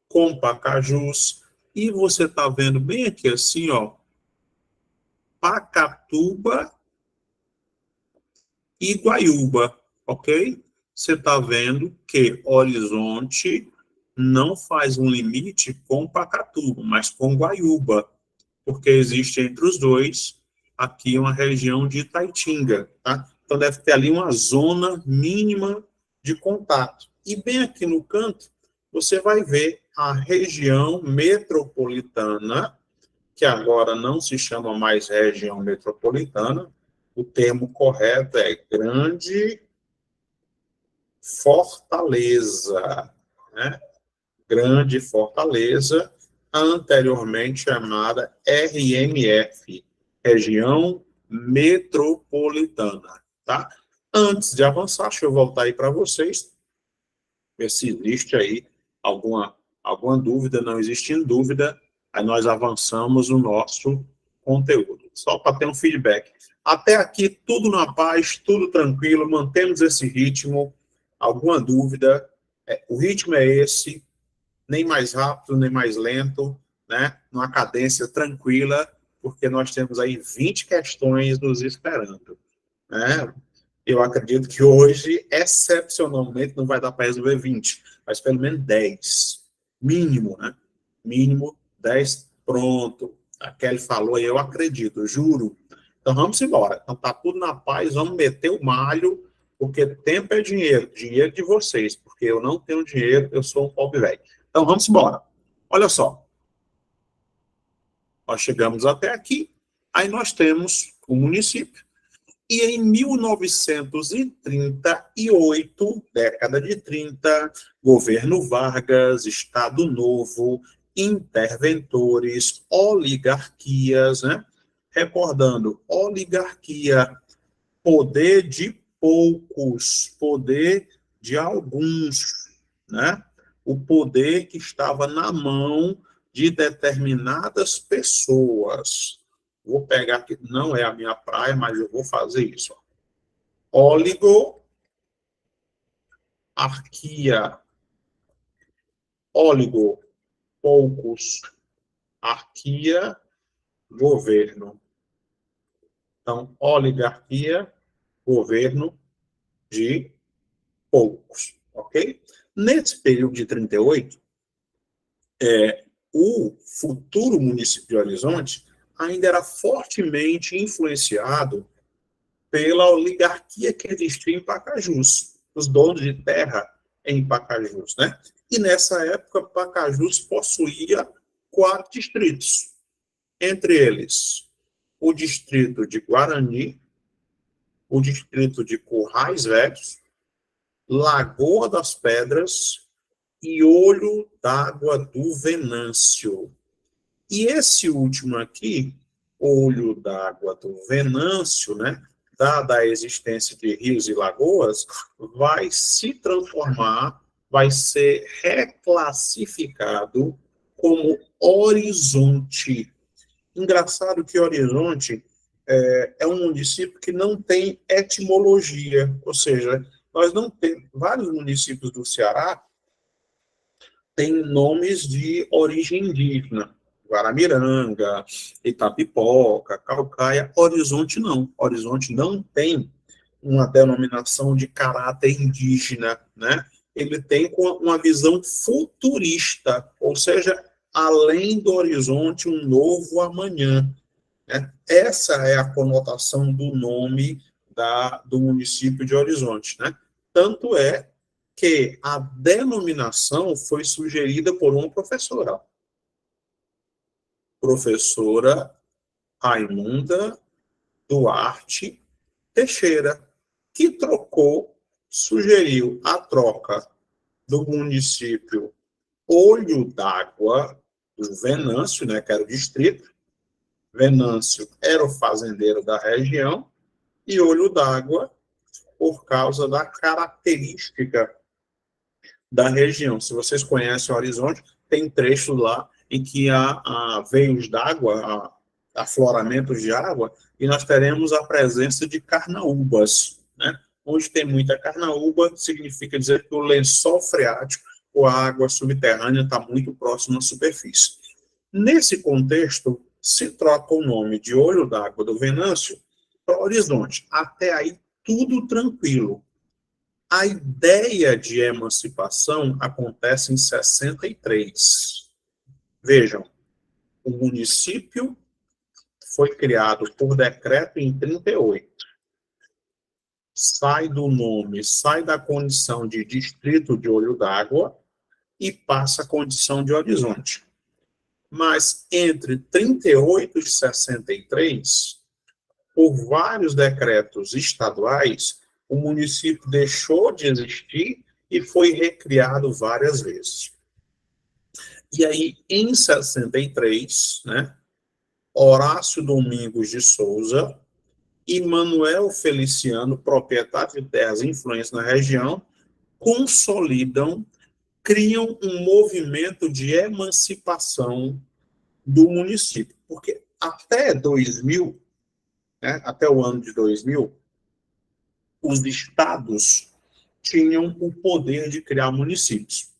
com Pacajus, e você está vendo bem aqui assim, ó, Pacatuba e Guaiúba, ok? Você está vendo que Horizonte não faz um limite com Pacatuba, mas com Guaiúba, porque existe entre os dois aqui uma região de Itaitinga, tá? Então deve ter ali uma zona mínima de contato. E bem aqui no canto, você vai ver a região metropolitana, que agora não se chama mais região metropolitana, o termo correto é Grande Fortaleza, né? Grande Fortaleza, anteriormente chamada RMF, Região Metropolitana, tá? Antes de avançar, deixa eu voltar aí para vocês, ver se existe aí alguma dúvida. Não existindo dúvida, aí nós avançamos o nosso conteúdo, só para ter um feedback. Até aqui, tudo na paz, tudo tranquilo, mantemos esse ritmo. Alguma dúvida? O ritmo é esse, nem mais rápido, nem mais lento, né? Numa cadência tranquila, porque nós temos aí 20 questões nos esperando, né? Eu acredito que hoje, excepcionalmente, não vai dar para resolver 20, mas pelo menos 10. Mínimo, né? Mínimo 10, pronto. A Kelly falou e eu acredito, juro. Então vamos embora. Então tá tudo na paz, vamos meter o malho, porque tempo é dinheiro, dinheiro de vocês, porque eu não tenho dinheiro, eu sou um pobre velho. Então vamos embora. Olha só. Nós chegamos até aqui, aí nós temos o município. E em 1938, década de 30, governo Vargas, Estado Novo, interventores, oligarquias, né? Recordando, oligarquia, poder de poucos, poder de alguns, né? O poder que estava na mão de determinadas pessoas. Vou pegar aqui, não é a minha praia, mas eu vou fazer isso. Oligarquia. Oligo, poucos. Arquia, governo. Então, oligarquia, governo de poucos, ok? Nesse período de 38, o futuro município de Horizonte ainda era fortemente influenciado pela oligarquia que existia em Pacajus, os donos de terra em Pacajus, né? E nessa época, Pacajus possuía 4 distritos, entre eles o distrito de Guarani, o distrito de Currais Velhos, Lagoa das Pedras e Olho d'Água do Venâncio. E esse último aqui, Olho d'Água do Venâncio, né, dada a existência de rios e lagoas, vai se transformar, vai ser reclassificado como Horizonte. Engraçado que Horizonte é um município que não tem etimologia, ou seja, nós não temos, vários municípios do Ceará têm nomes de origem indígena, Guaramiranga, Itapipoca, Caucaia. Horizonte não. Horizonte não tem uma denominação de caráter indígena, né? Ele tem uma visão futurista, ou seja, além do horizonte, um novo amanhã. Né? Essa é a conotação do nome do município de Horizonte, né? Tanto é que a denominação foi sugerida por uma professora. Professora Raimunda Duarte Teixeira, que sugeriu a troca do município Olho d'Água do Venâncio, né, que era o distrito. Venâncio era o fazendeiro da região, e Olho d'Água por causa da característica da região. Se vocês conhecem o Horizonte, tem trechos lá em que há veios d'água, afloramentos de água, e nós teremos a presença de carnaúbas, né? Onde tem muita carnaúba, significa dizer que o lençol freático ou a água subterrânea está muito próxima à superfície. Nesse contexto, se troca o nome de Olho d'Água do Venâncio para Horizonte. Até aí, tudo tranquilo. A ideia de emancipação acontece em 63. Vejam, o município foi criado por decreto em 38. Sai do nome, sai da condição de distrito de Olho d'Água e passa a condição de Horizonte. Mas entre 38 e 63, por vários decretos estaduais, o município deixou de existir e foi recriado várias vezes. E aí, em 63, né, Horácio Domingos de Souza e Manuel Feliciano, proprietário de terras e influentes na região, consolidam, criam um movimento de emancipação do município. Porque até 2000, né, até o ano de 2000, os estados tinham o poder de criar municípios.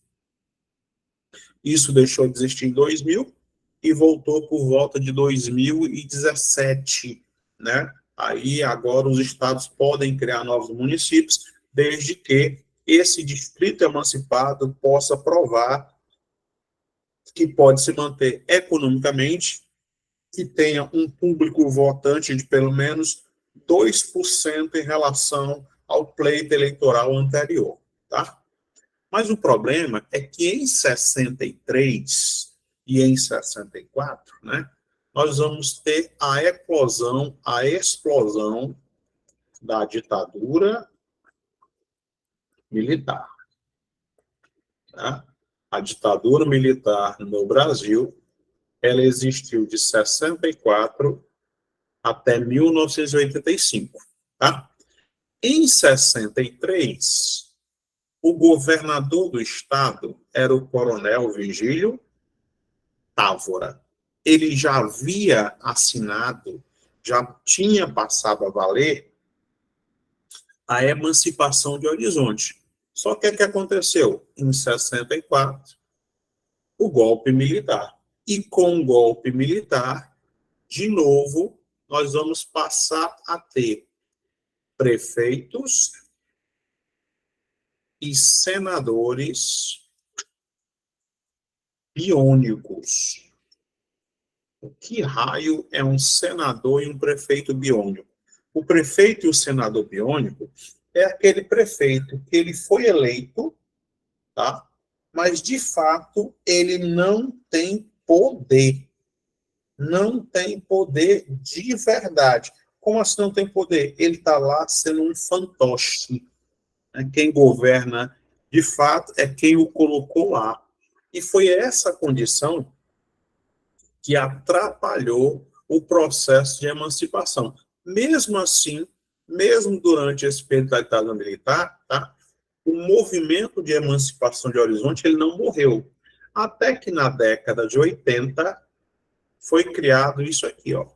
Isso deixou de existir em 2000 e voltou por volta de 2017, né? Aí, agora, os estados podem criar novos municípios, desde que esse distrito emancipado possa provar que pode se manter economicamente, que tenha um público votante de pelo menos 2% em relação ao pleito eleitoral anterior, tá? Mas o problema é que em 63 e em 64, né, nós vamos ter a eclosão, a explosão da ditadura militar. Tá? A ditadura militar no Brasil, ela existiu de 64 até 1985. Tá? Em 63, o governador do estado era o coronel Vigílio Távora. Ele já havia assinado, já tinha passado a valer a emancipação de Horizonte. Só que o que aconteceu? Em 64, o golpe militar. E com o golpe militar, de novo, nós vamos passar a ter prefeitos e senadores biônicos. O que raio é um senador e um prefeito biônico? O prefeito e o senador biônico é aquele prefeito que ele foi eleito, tá? Mas, de fato, ele não tem poder. Não tem poder de verdade. Como assim não tem poder? Ele está lá sendo um fantoche. Quem governa, de fato, é quem o colocou lá. E foi essa condição que atrapalhou o processo de emancipação. Mesmo assim, mesmo durante esse período da ditadura militar, tá, o movimento de emancipação de Horizonte ele não morreu. Até que na década de 80 foi criado isso aqui, ó,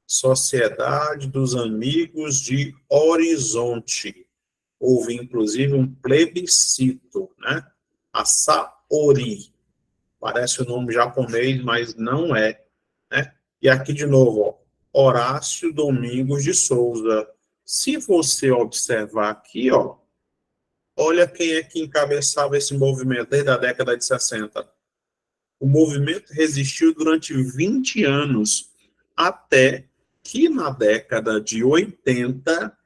Sociedade dos Amigos de Horizonte. Houve, inclusive, um plebiscito, né? A Saori. Parece o nome japonês, mas não é, né? E aqui, de novo, ó, Horácio Domingos de Souza. Se você observar aqui, ó, olha quem é que encabeçava esse movimento desde a década de 60. O movimento resistiu durante 20 anos, até que na década de 80,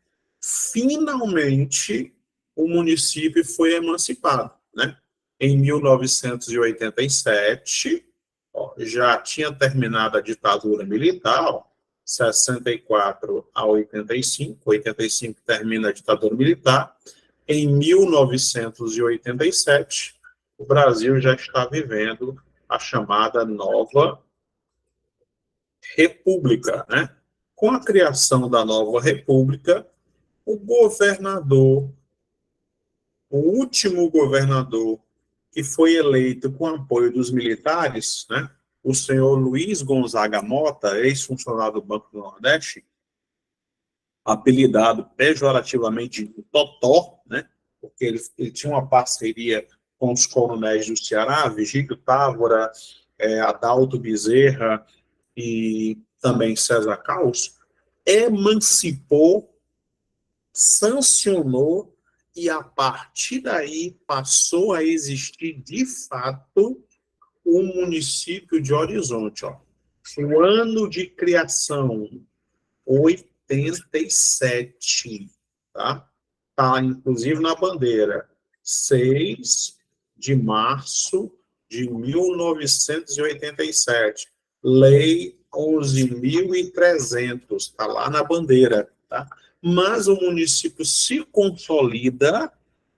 finalmente, o município foi emancipado, né? Em 1987, ó, já tinha terminado a ditadura militar, ó, 64 a 85, 85 termina a ditadura militar. Em 1987, o Brasil já está vivendo a chamada Nova República, né? Com a criação da Nova República, o governador, o último governador que foi eleito com apoio dos militares, né? O senhor Luiz Gonzaga Mota, ex-funcionário do Banco do Nordeste, apelidado pejorativamente de Totó, né? Porque ele tinha uma parceria com com os coronéis do Ceará, Vigílio Távora, Adalto Bezerra e também César Caos, emancipou, sancionou e, a partir daí, passou a existir, de fato, o município de Horizonte. Ó. O ano de criação, 87, tá? Tá, inclusive, na bandeira, 6 de março de 1987. Lei 11.300, está lá na bandeira, tá? Mas o município se consolida,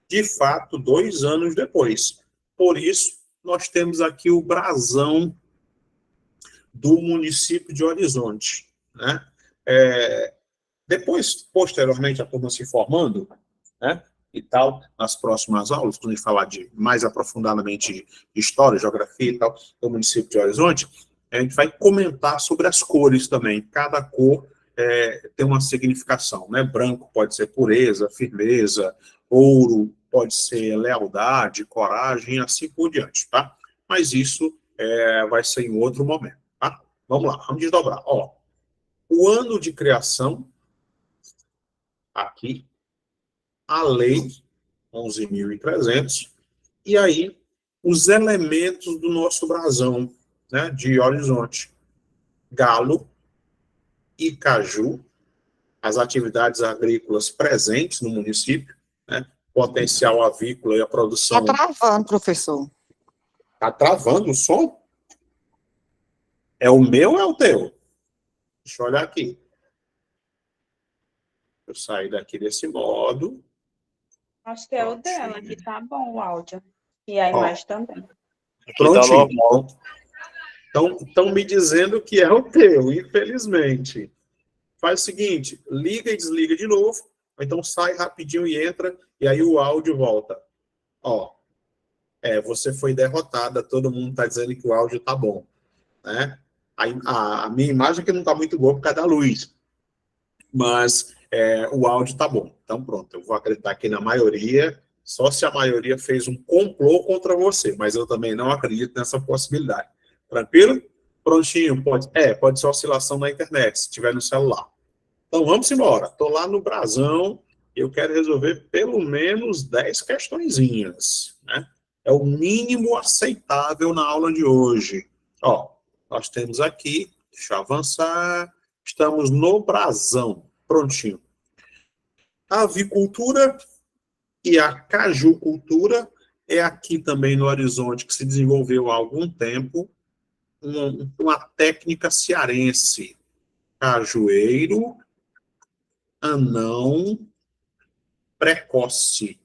de fato, 2 anos depois. Por isso, nós temos aqui o brasão do município de Horizonte, né? Depois, posteriormente, a turma se formando, né, e tal, nas próximas aulas, quando a gente falar de mais aprofundadamente de história, geografia e tal, do município de Horizonte, a gente vai comentar sobre as cores também. Cada cor tem uma significação, né? Branco pode ser pureza, firmeza, ouro pode ser lealdade, coragem, e assim por diante, tá? Mas isso vai ser em outro momento, tá? Vamos lá, vamos desdobrar. Ó, o ano de criação, aqui, a lei 11.300, e aí os elementos do nosso brasão, né, de Horizonte. Galo e caju, as atividades agrícolas presentes no município, né, potencial avícola e a produção... Está travando, professor. Está travando o som? É o meu ou é o teu? Deixa eu olhar aqui. Eu sair daqui desse modo. Acho que é o dela, que tá bom o áudio. E a imagem também. Prontinho. Estão me dizendo que é o teu, infelizmente. Faz o seguinte, liga e desliga de novo, ou então sai rapidinho e entra, e aí o áudio volta. Ó, você foi derrotada, todo mundo está dizendo que o áudio tá bom, né? A minha imagem aqui não está muito boa por causa da luz, mas o áudio tá bom. Então pronto, eu vou acreditar aqui na maioria, só se a maioria fez um complô contra você, mas eu também não acredito nessa possibilidade. Tranquilo? Prontinho, pode ser oscilação na internet, se tiver no celular. Então vamos embora, estou lá no brasão, eu quero resolver pelo menos 10 questõezinhas, né? É o mínimo aceitável na aula de hoje. Ó, nós temos aqui, deixa eu avançar, estamos no brasão, prontinho. A avicultura e a cajucultura é aqui também no Horizonte que se desenvolveu há algum tempo uma técnica cearense. Cajueiro, anão, precoce,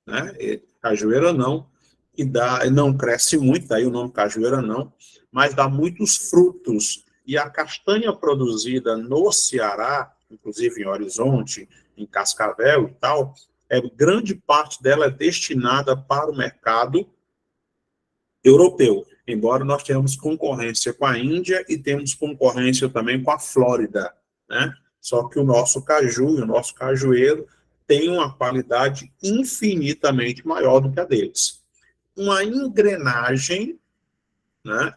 né? Cajueiro anão, e não cresce muito, daí o nome cajueiro anão, mas dá muitos frutos. E a castanha produzida no Ceará, inclusive em Horizonte, em Cascavel e tal, grande parte dela é destinada para o mercado europeu, embora nós tenhamos concorrência com a Índia e temos concorrência também com a Flórida, né? Só que o nosso caju e o nosso cajueiro tem uma qualidade infinitamente maior do que a deles. Uma engrenagem, né,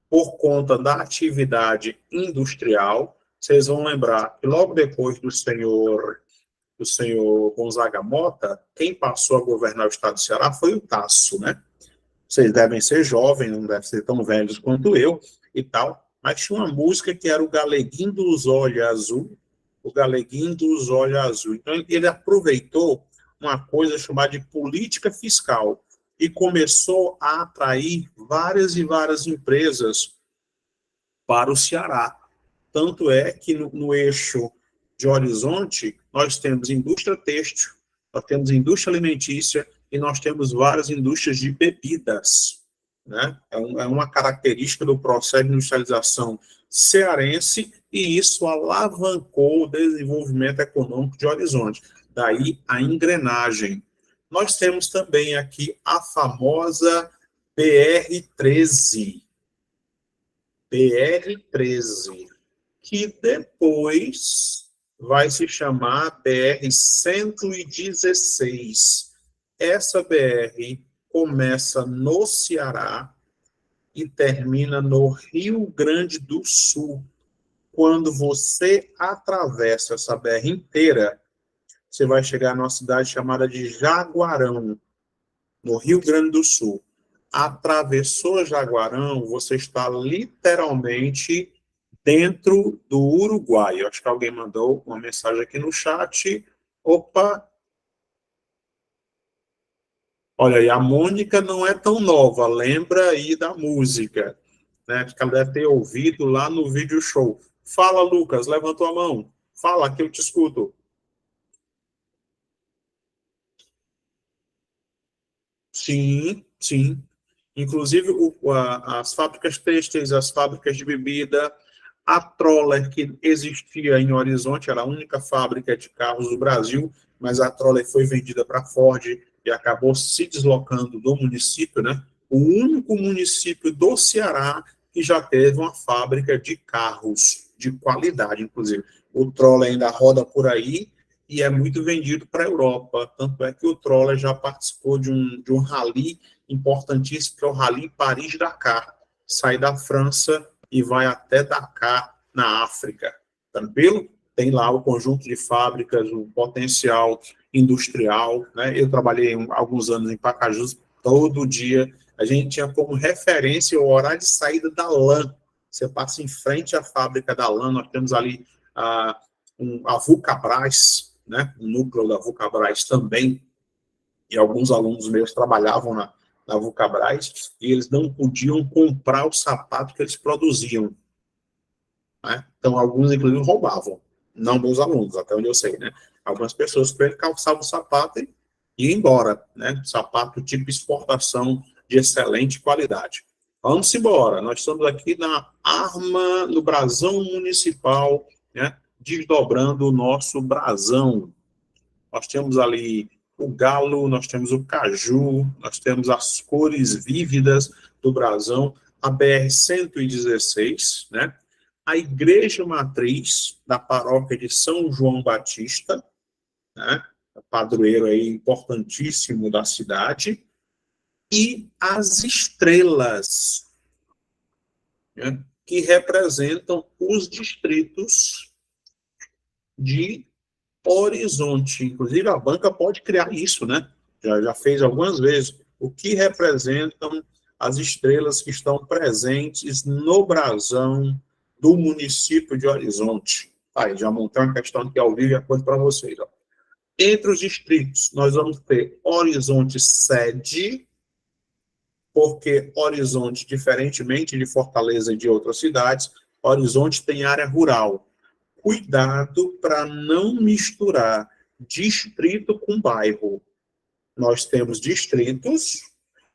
por conta da atividade industrial, vocês vão lembrar que logo depois do senhor Gonzaga Mota, quem passou a governar o estado do Ceará foi o Tasso, né? Vocês devem ser jovens, não devem ser tão velhos quanto eu e tal, mas tinha uma música que era o Galeguinho dos Olhos Azul, o Galeguinho dos Olhos Azul. Então, ele aproveitou uma coisa chamada de política fiscal e começou a atrair várias e várias empresas para o Ceará. Tanto é que no eixo de Horizonte, nós temos indústria têxtil, nós temos indústria alimentícia e nós temos várias indústrias de bebidas, né? É uma característica do processo de industrialização cearense e isso alavancou o desenvolvimento econômico de Horizonte. Daí a engrenagem. Nós temos também aqui a famosa BR-13. BR-13, que depois vai se chamar BR-116. Essa BR começa no Ceará e termina no Rio Grande do Sul. Quando você atravessa essa BR inteira, você vai chegar numa cidade chamada de Jaguarão, no Rio Grande do Sul. Atravessou Jaguarão, você está literalmente dentro do Uruguai. Eu acho que alguém mandou uma mensagem aqui no chat. Opa! Olha aí, a Mônica não é tão nova, lembra aí da música, né? Acho que ela deve ter ouvido lá no vídeo show. Fala, Lucas, levantou a mão. Fala, que eu te escuto. Sim, sim. Inclusive, as fábricas têxteis, as fábricas de bebida, a Troller, que existia em Horizonte, era a única fábrica de carros do Brasil, mas a Troller foi vendida para a Ford e acabou se deslocando do município, né? O único município do Ceará que já teve uma fábrica de carros de qualidade, inclusive. O Troller ainda roda por aí e é muito vendido para a Europa. Tanto é que o Troller já participou de um rally importantíssimo, que é o Rally Paris-Dakar. Sai da França e vai até Dakar, na África. Tranquilo? Tem lá o conjunto de fábricas, o potencial industrial, né? Eu trabalhei alguns anos em Pacajus, todo dia a gente tinha como referência o horário de saída da lã. Você passa em frente à fábrica da lã, nós temos ali a Vulcabras, né? O núcleo da Vulcabras também, e alguns alunos meus trabalhavam na Vulcabras, e eles não podiam comprar o sapato que eles produziam, né? Então, alguns, inclusive, roubavam. Não meus alunos, até onde eu sei, né? Algumas pessoas calçavam o sapato e iam embora, né? Sapato tipo exportação de excelente qualidade. Vamos embora. Nós estamos aqui no brasão municipal, né? Desdobrando o nosso brasão. Nós temos ali o galo, nós temos o caju, nós temos as cores vívidas do brasão, a BR-116, né? A igreja matriz da paróquia de São João Batista, né? Padroeiro aí importantíssimo da cidade, e as estrelas, né? Que representam os distritos de Horizonte. Inclusive, a banca pode criar isso, né? Já fez algumas vezes. O que representam as estrelas que estão presentes no brasão do município de Horizonte. Aí, já montei uma questão aqui ao vivo e aponto para vocês. Ó. Entre os distritos, nós vamos ter Horizonte sede, porque Horizonte, diferentemente de Fortaleza e de outras cidades, Horizonte tem área rural. Cuidado para não misturar distrito com bairro. Nós temos distritos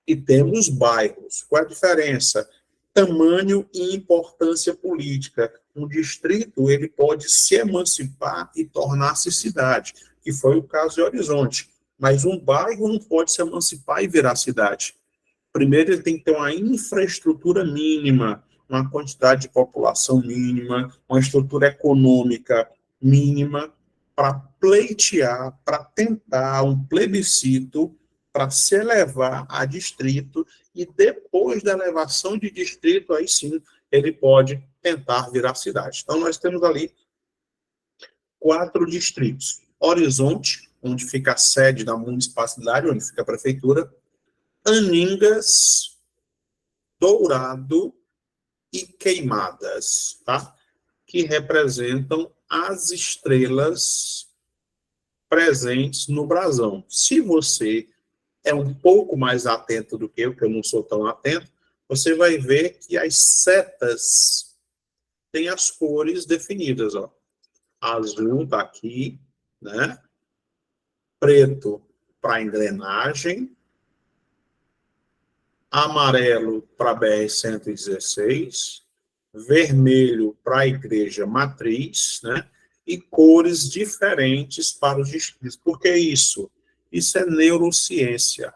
e temos bairros. Qual é a diferença? Tamanho e importância política. Um distrito, ele pode se emancipar e tornar-se cidade, que foi o caso de Horizonte. Mas um bairro não pode se emancipar e virar cidade. Primeiro, ele tem que ter uma infraestrutura mínima, uma quantidade de população mínima, uma estrutura econômica mínima, para pleitear, para tentar um plebiscito, para se elevar a distrito, e depois da elevação de distrito, aí sim, ele pode tentar virar cidade. Então, nós temos ali 4 distritos. Horizonte, onde fica a sede da municipalidade, onde fica a prefeitura, Aningas, Dourado e Queimadas, tá? Que representam as estrelas presentes no brasão. Se você é um pouco mais atento do que eu não sou tão atento, você vai ver que as setas têm as cores definidas, ó. Azul tá aqui, né? Preto para engrenagem, amarelo para a BR-116, vermelho para a igreja matriz, né? E cores diferentes para os distritos. Por que isso? Isso é neurociência,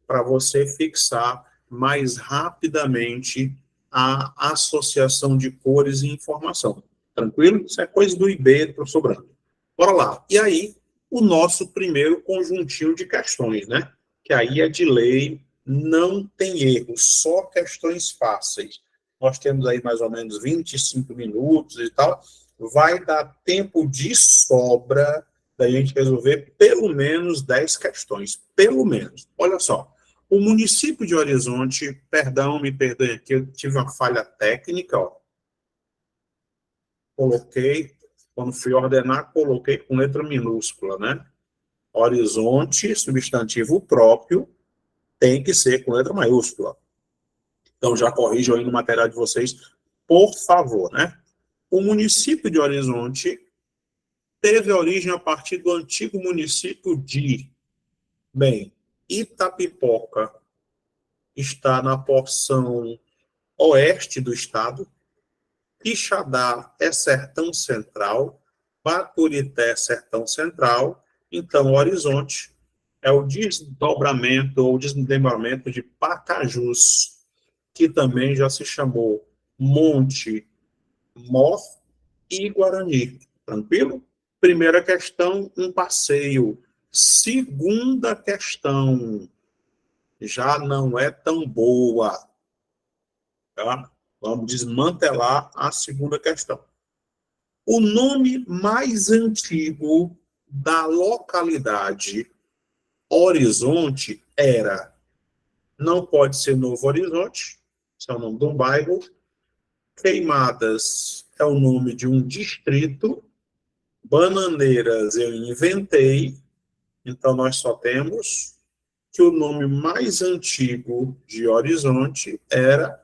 para você fixar mais rapidamente a associação de cores e informação. Tranquilo? Isso é coisa do IB, do professor Branco. Bora lá. E aí, o nosso primeiro conjuntinho de questões, né? Que aí é de lei, não tem erro, só questões fáceis. Nós temos aí mais ou menos 25 minutos e tal, vai dar tempo de sobra da gente resolver pelo menos 10 questões, pelo menos. Olha só, o município de Horizonte, perdão, me perdoe aqui, eu tive uma falha técnica, ó. Coloquei, quando fui ordenar, coloquei com letra minúscula, né? Horizonte, substantivo próprio, tem que ser com letra maiúscula. Então, já corrijam aí no material de vocês, por favor, né? O município de Horizonte teve origem a partir do antigo município de, bem, Itapipoca está na porção oeste do estado, Quixadá é sertão central, Baturité é sertão central, então Horizonte é o desdobramento ou desmembramento de Pacajus, que também já se chamou Monte Mor e Guarani. Tranquilo? Primeira questão, um passeio. Segunda questão, já não é tão boa. Tá? Vamos desmantelar a segunda questão. O nome mais antigo da localidade Horizonte era, não pode ser Novo Horizonte, esse é o nome de um bairro, Queimadas é o nome de um distrito, Bananeiras eu inventei, então nós só temos que o nome mais antigo de Horizonte era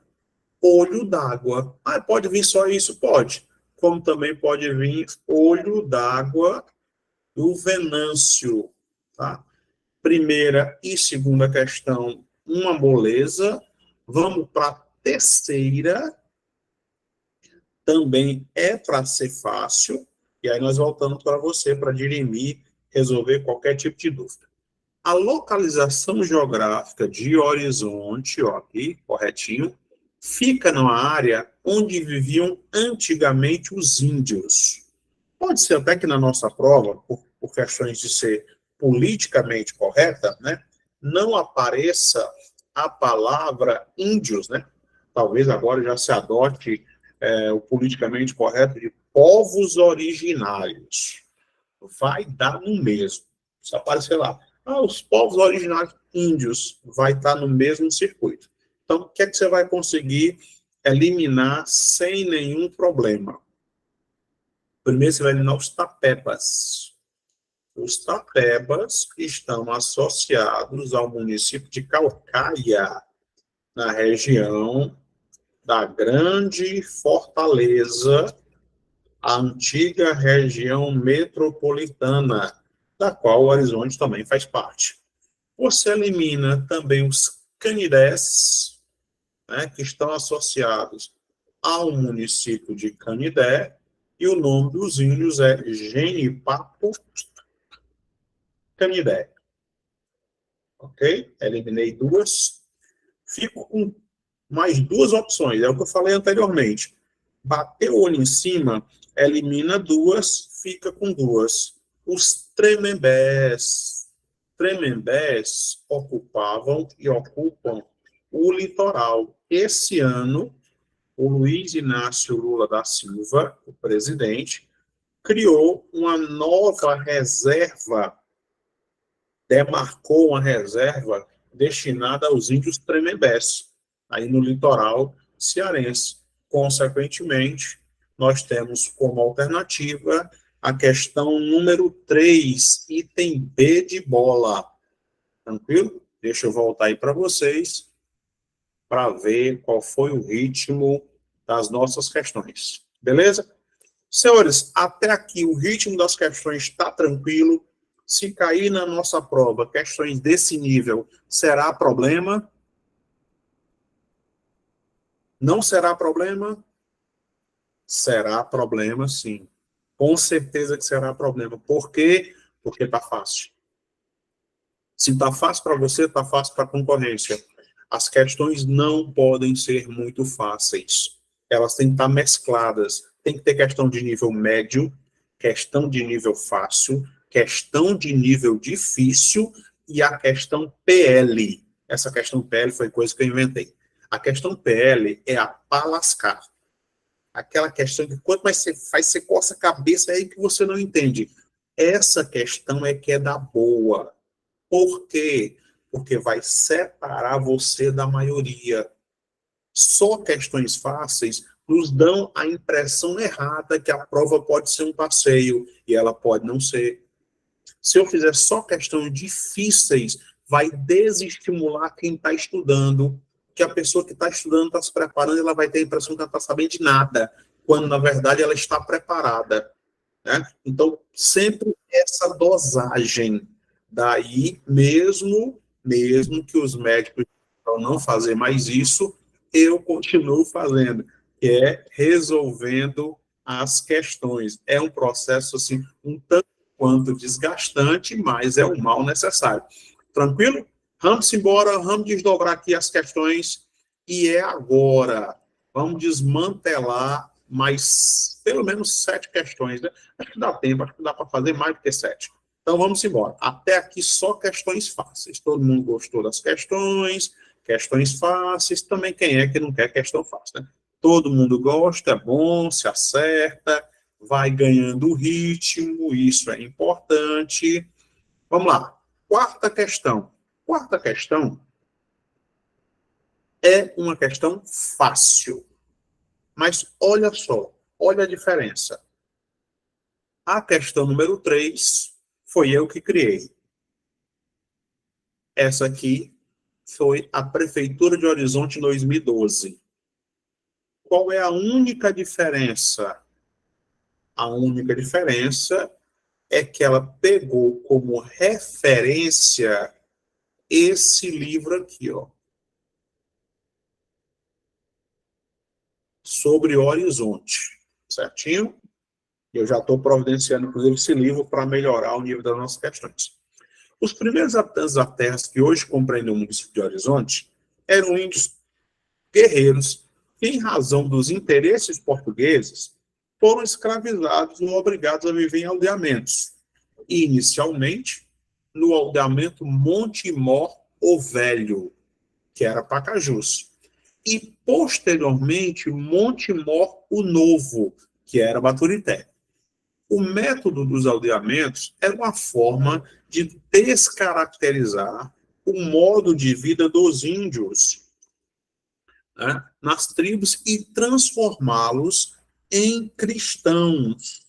Olho d'Água. Ah, pode vir só isso? Pode. Como também pode vir Olho d'Água do Venâncio. Tá? Primeira e segunda questão, uma moleza. Vamos para a terceira. Também é para ser fácil. E aí nós voltamos para você, para dirimir, resolver qualquer tipo de dúvida. A localização geográfica de Horizonte, ó, aqui, corretinho, fica numa área onde viviam antigamente os índios. Pode ser até que na nossa prova, por questões de ser politicamente correta, né, não apareça a palavra índios, né? Talvez agora já se adote o politicamente correto de povos originários. Vai dar no mesmo. Se aparecer lá, os povos originários índios, vai estar no mesmo circuito. Então, o que é que você vai conseguir eliminar sem nenhum problema? Primeiro, você vai eliminar os tapebas. Os tapebas estão associados ao município de Calcaia, na região da Grande Fortaleza, a antiga região metropolitana, da qual o Horizonte também faz parte. Você elimina também os canidés, né, que estão associados ao município de Canidé, e o nome dos índios é Genipapo Canidé. Ok? Eliminei duas. Fico com mais duas opções, é o que eu falei anteriormente. Bateu o olho em cima, elimina duas, fica com duas. Os Tremembés. Tremembés ocupavam e ocupam o litoral. Esse ano, o Luiz Inácio Lula da Silva, o presidente, criou uma nova reserva, demarcou uma reserva destinada aos índios Tremembés, aí no litoral cearense. Consequentemente, nós temos como alternativa a questão número 3, item B de bola. Tranquilo? Deixa eu voltar aí para vocês, para ver qual foi o ritmo das nossas questões. Beleza? Senhores, até aqui o ritmo das questões está tranquilo. Se cair na nossa prova questões desse nível, será problema? Não será problema? Será problema, sim. Com certeza que será problema. Por quê? Porque está fácil. Se está fácil para você, está fácil para a concorrência. As questões não podem ser muito fáceis. Elas têm que estar mescladas. Tem que ter questão de nível médio, questão de nível fácil, questão de nível difícil e a questão PL. Essa questão PL foi coisa que eu inventei. A questão PL é a pá lascar. Aquela questão que quanto mais você faz, você coça a cabeça, é aí que você não entende. Essa questão é que é da boa. Por quê? Porque vai separar você da maioria. Só questões fáceis nos dão a impressão errada que a prova pode ser um passeio, e ela pode não ser. Se eu fizer só questões difíceis, vai desestimular quem está estudando, que a pessoa que está estudando, está se preparando, ela vai ter a impressão que ela está sabendo de nada, quando, na verdade, ela está preparada. Né? Então, sempre essa dosagem. Daí, mesmo que os médicos não fazer mais isso, eu continuo fazendo, que é resolvendo as questões. É um processo, assim, um tanto quanto desgastante, mas é o mal necessário. Tranquilo? Vamos embora, vamos desdobrar aqui as questões, e é agora. Vamos desmantelar mais, pelo menos 7 questões, né? Acho que dá tempo, acho que dá para fazer mais do que 7. Então, vamos embora. Até aqui, só questões fáceis. Todo mundo gostou das questões fáceis. Também quem é que não quer questão fácil, né? Todo mundo gosta, é bom, se acerta, vai ganhando o ritmo, isso é importante. Vamos lá. Quarta questão. Quarta questão é uma questão fácil. Mas olha só, olha a diferença. A questão número 3 foi eu que criei. Essa aqui foi a Prefeitura de Horizonte em 2012. Qual é a única diferença? A única diferença é que ela pegou como referência esse livro aqui, ó. Sobre Horizonte. Certinho? Eu já estou providenciando, inclusive, esse livro para melhorar o nível das nossas questões. Os primeiros habitantes da terra que hoje compreendem o município de Horizonte eram índios guerreiros que, em razão dos interesses portugueses, foram escravizados ou obrigados a viver em aldeamentos. Inicialmente, no aldeamento Monte Mor o Velho, que era Pacajus, e, posteriormente, Monte Mor o Novo, que era Baturité. O método dos aldeamentos era uma forma de descaracterizar o modo de vida dos índios, né, nas tribos e transformá-los em cristãos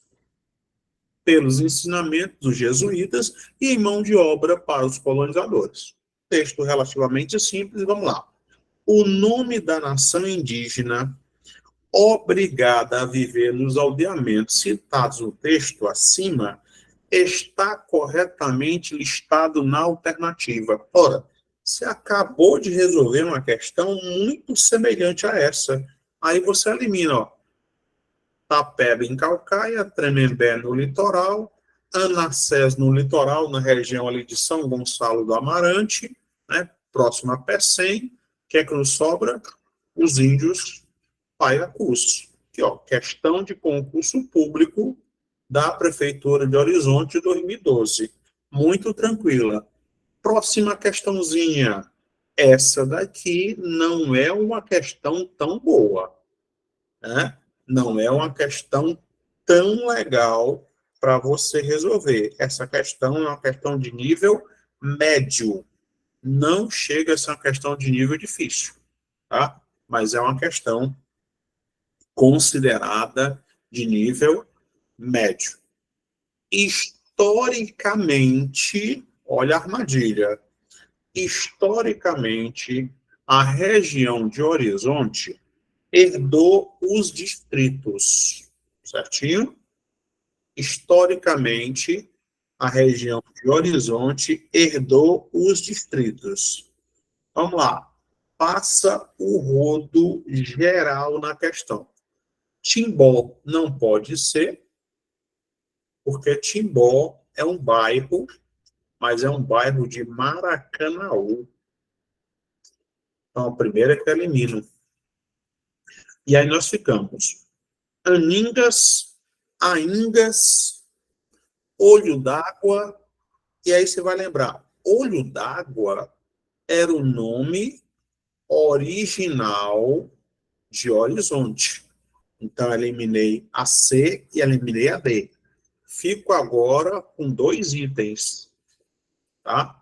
pelos ensinamentos dos jesuítas e em mão de obra para os colonizadores. Texto relativamente simples, vamos lá. O nome da nação indígena obrigada a viver nos aldeamentos citados no texto acima está corretamente listado na alternativa. Ora, você acabou de resolver uma questão muito semelhante a essa. Aí você elimina, ó, Tapeba em Calcaia, Tremembé no litoral, Anassés no litoral, na região ali de São Gonçalo do Amarante, né, próximo a Pecém. O que é que nos sobra? Os índios Paiacus. Aqui, ó, questão de concurso público da Prefeitura de Horizonte de 2012. Muito tranquila. Próxima questãozinha. Essa daqui não é uma questão tão boa, né? Não é uma questão tão legal para você resolver. Essa questão é uma questão de nível médio. Não chega a ser uma questão de nível difícil, tá? Mas é uma questão considerada de nível médio. Historicamente, olha a armadilha, historicamente, a região de Horizonte herdou os distritos, certinho? Historicamente, a região de Horizonte herdou os distritos. Vamos lá. Passa o rodo geral na questão. Timbó não pode ser, porque Timbó é um bairro, mas é um bairro de Maracanaú. Então, a primeira é que eu elimino. E aí nós ficamos Aningas, Aingas, Olho d'Água, e aí você vai lembrar, Olho d'Água era o nome original de Horizonte. Então, eliminei a C e eliminei a D. Fico agora com 2 itens, tá?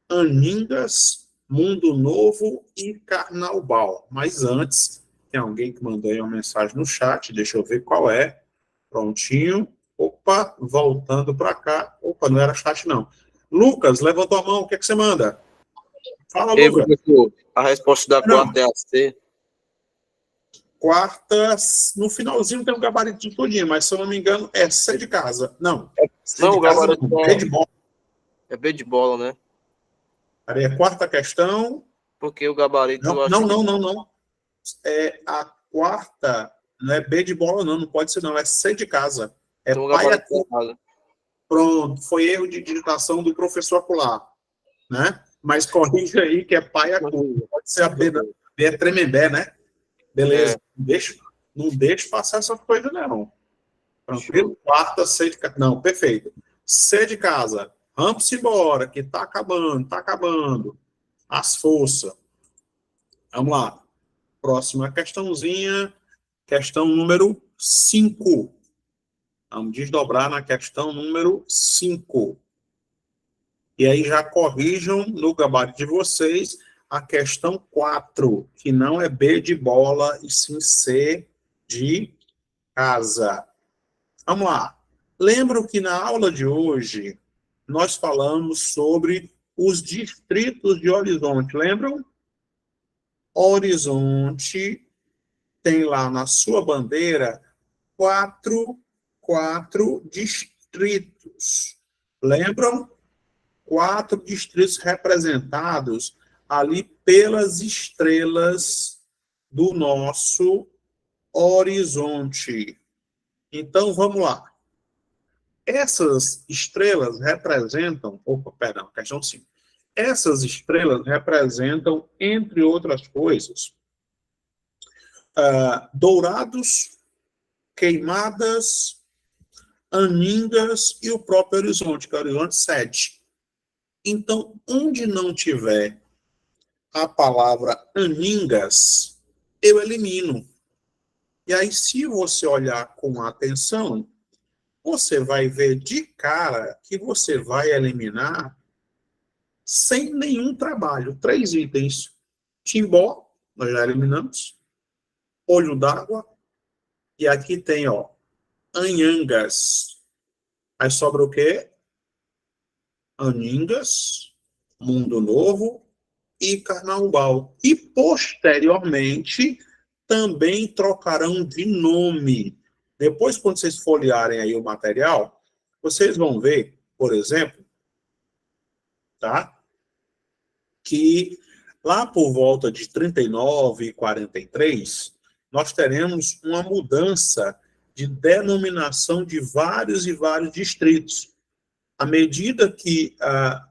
Aningas, Mundo Novo e Carnaubal. Mas antes, tem alguém que mandou aí uma mensagem no chat, deixa eu ver qual é. Prontinho. Opa, voltando para cá. Opa, não era chat, não. Lucas, levantou a mão, o que é que você manda? Fala, Ei, Lucas. professor, a resposta da quarta é a C. Quarta, no finalzinho tem um gabarito de tudinho, mas se eu não me engano, é C de casa. Não, C Não, de o casa gabarito não, B de bola. é B de bola, né? Aí a quarta questão. Porque o gabarito... eu acho Não. É a quarta, não é B de bola, não pode ser, não. É C de casa. É então, o pai gabarito a... errado. Pronto, foi erro de digitação do professor acular, né? Mas corrija aí que é pai a curva. Pode ser a B, não. B é tremembé, né? Beleza. Não deixa passar essa coisa, não. Tranquilo? Quarta, C de casa. Não, perfeito. C de casa. Vamos embora, que tá acabando. As forças. Vamos lá. Próxima questãozinha. Questão número 5. Vamos desdobrar na questão número 5. E aí já corrijam no gabarito de vocês a questão 4, que não é B de bola e sim C de casa. Vamos lá. Lembram que na aula de hoje nós falamos sobre os distritos de Horizonte. Lembram? Horizonte tem lá na sua bandeira quatro distritos. Lembram? 4 distritos representados ali pelas estrelas do nosso horizonte. Então, vamos lá. Essas estrelas representam... questão 5. Essas estrelas representam, entre outras coisas, dourados, queimadas, aningas e o próprio horizonte, que é o horizonte 7. Então, onde não tiver a palavra aningas, eu elimino. E aí, se você olhar com atenção, você vai ver de cara que você vai eliminar sem nenhum trabalho. 3 itens. Timbó, nós já eliminamos. Olho d'água. E aqui tem, anhangas. Aí sobra o quê? Aningas, Mundo Novo e Carnaubal. E, posteriormente, também trocarão de nome. Depois, quando vocês folhearem aí o material, vocês vão ver, por exemplo, tá? Que lá por volta de 39 e 43, nós teremos uma mudança de denominação de vários e vários distritos. À medida que a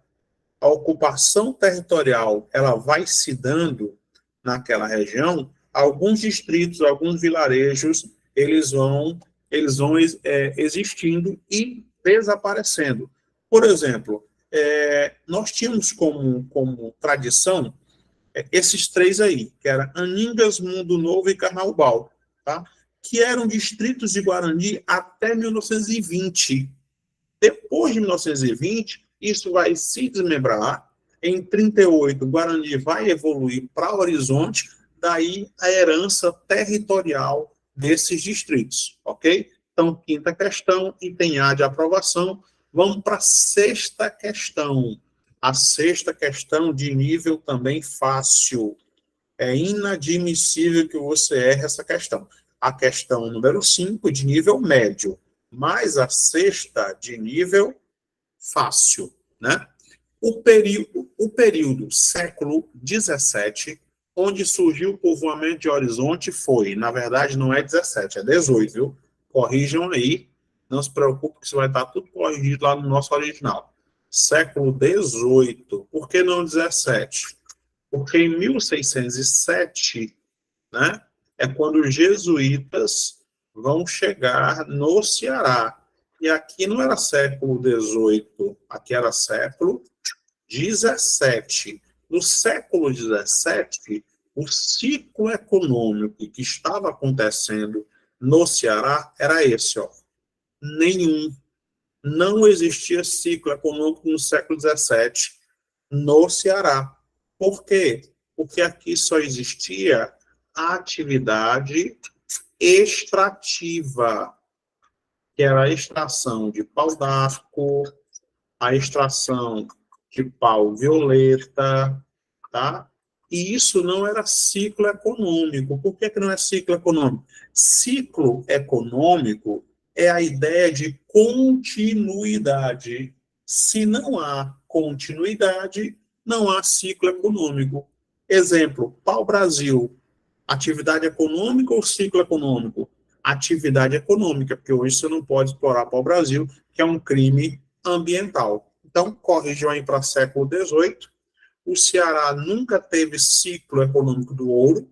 ocupação territorial ela vai se dando naquela região, alguns distritos, alguns vilarejos, eles vão existindo e desaparecendo. Por exemplo, nós tínhamos como tradição esses 3 aí, que eram Aningas, Mundo Novo e Carnaubal, tá? Que eram distritos de Guarani até 1920. Depois de 1920, isso vai se desmembrar. Em 38, Guarani vai evoluir para Horizonte, daí a herança territorial desses distritos, ok? Então, quinta questão, item A de aprovação. Vamos para a sexta questão. A sexta questão de nível também fácil. É inadmissível que você erre essa questão. A questão número 5, de nível médio, mais a sexta de nível fácil, né? O período século XVII, onde surgiu o povoamento de Horizonte, foi, na verdade, não é 17, é 18, viu? Corrijam aí, não se preocupe que isso vai estar tudo corrigido lá no nosso original. Século XVIII, por que não 17? Porque em 1607, né, é quando os jesuítas vão chegar no Ceará. E aqui não era século XVIII, aqui era século XVII. No século XVII, o ciclo econômico que estava acontecendo no Ceará era esse, ó. Nenhum. Não existia ciclo econômico no século XVII no Ceará. Por quê? Porque aqui só existia a atividade extrativa, que era a extração de pau-d'arco, a extração de pau-violeta, tá? E isso não era ciclo econômico. Por que não é ciclo econômico? Ciclo econômico é a ideia de continuidade. Se não há continuidade, não há ciclo econômico. Exemplo, pau-brasil, atividade econômica ou ciclo econômico? Atividade econômica, porque hoje você não pode explorar pau-brasil, que é um crime ambiental. Então, corrijam aí para o século XVIII, o Ceará nunca teve ciclo econômico do ouro,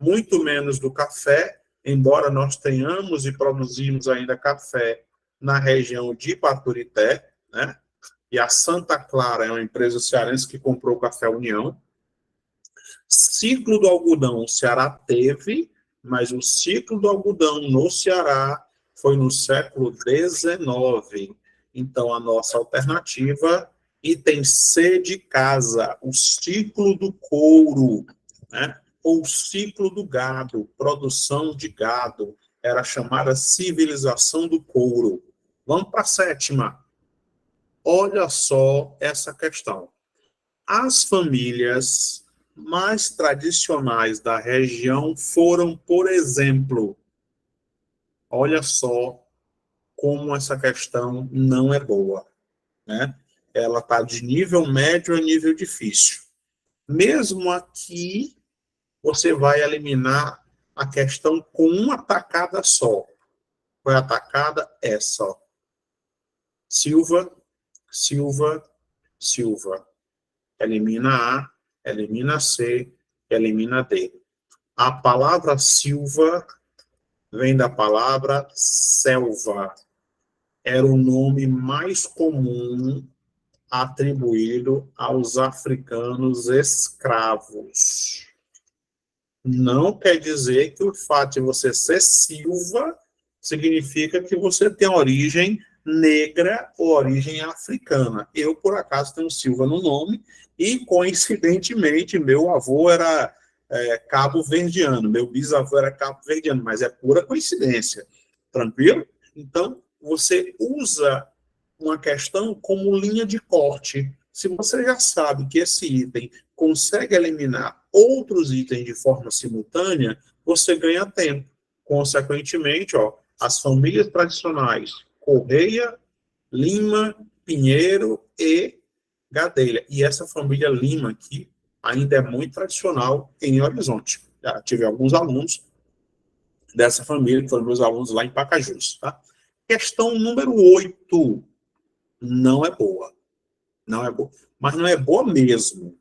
muito menos do café, embora nós tenhamos e produzimos ainda café na região de Ipaturité, né? E a Santa Clara é uma empresa cearense que comprou o Café União. Ciclo do algodão o Ceará teve, mas o ciclo do algodão no Ceará foi no século XIX. Então, a nossa alternativa, item C de casa, o ciclo do couro, né? Ou o ciclo do gado, produção de gado, era chamada civilização do couro. Vamos para a sétima. Olha só essa questão. As famílias mais tradicionais da região foram, por exemplo, olha só como essa questão não é boa, né? Ela está de nível médio a nível difícil. Mesmo aqui, você vai eliminar a questão com uma tacada só. Foi a tacada essa, ó. Silva, Silva, Silva. Elimina A, elimina C, elimina D. A palavra Silva vem da palavra selva. Era o nome mais comum atribuído aos africanos escravos. Não quer dizer que o fato de você ser Silva significa que você tem origem negra ou origem africana. Eu, por acaso, tenho Silva no nome e, coincidentemente, meu avô era cabo-verdiano, meu bisavô era cabo-verdiano, mas é pura coincidência. Tranquilo? Então, você usa uma questão como linha de corte. Se você já sabe que esse item consegue eliminar outros itens de forma simultânea, você ganha tempo. Consequentemente, ó, as famílias tradicionais Correia, Lima, Pinheiro e Gadelha. E essa família Lima aqui ainda é muito tradicional em Horizonte. Já tive alguns alunos dessa família, que foram meus alunos lá em Pacajus. Tá? Questão número 8. Não é boa. Não é boa. Mas não é boa mesmo.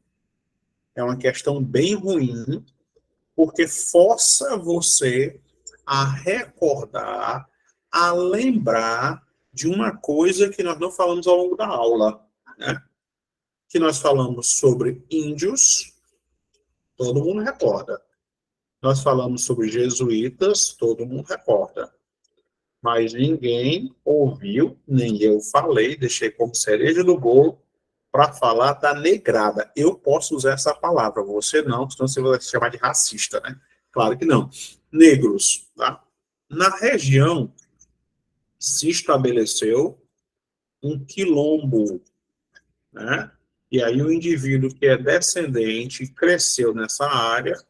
É uma questão bem ruim, porque força você a recordar, a lembrar de uma coisa que nós não falamos ao longo da aula, né? Que nós falamos sobre índios, todo mundo recorda. Nós falamos sobre jesuítas, todo mundo recorda. Mas ninguém ouviu, nem eu falei, deixei como cereja do bolo, para falar da negrada. Eu posso usar essa palavra, você não, senão você vai se chamar de racista, né? Claro que não. Negros, tá? Na região se estabeleceu um quilombo, né? E aí o indivíduo que é descendente cresceu nessa área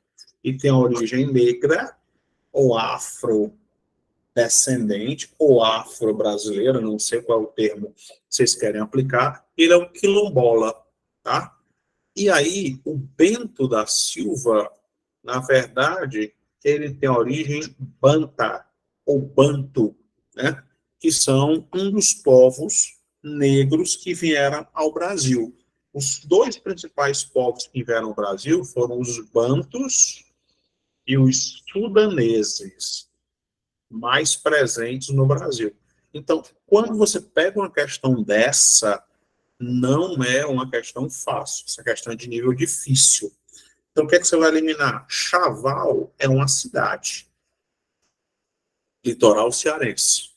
e tem origem negra ou afrodescendente ou afro-brasileiro, não sei qual é o termo que vocês querem aplicar, ele é um quilombola, tá? E aí o Bento da Silva, na verdade, ele tem origem banta ou banto, né? Que são um dos povos negros que vieram ao Brasil. Os dois principais povos que vieram ao Brasil foram os bantos e os sudaneses, mais presentes no Brasil. Então, quando você pega uma questão dessa, Não é uma questão fácil, essa questão é de nível difícil. Então, o que é que você vai eliminar? Chaval é uma cidade, litoral cearense.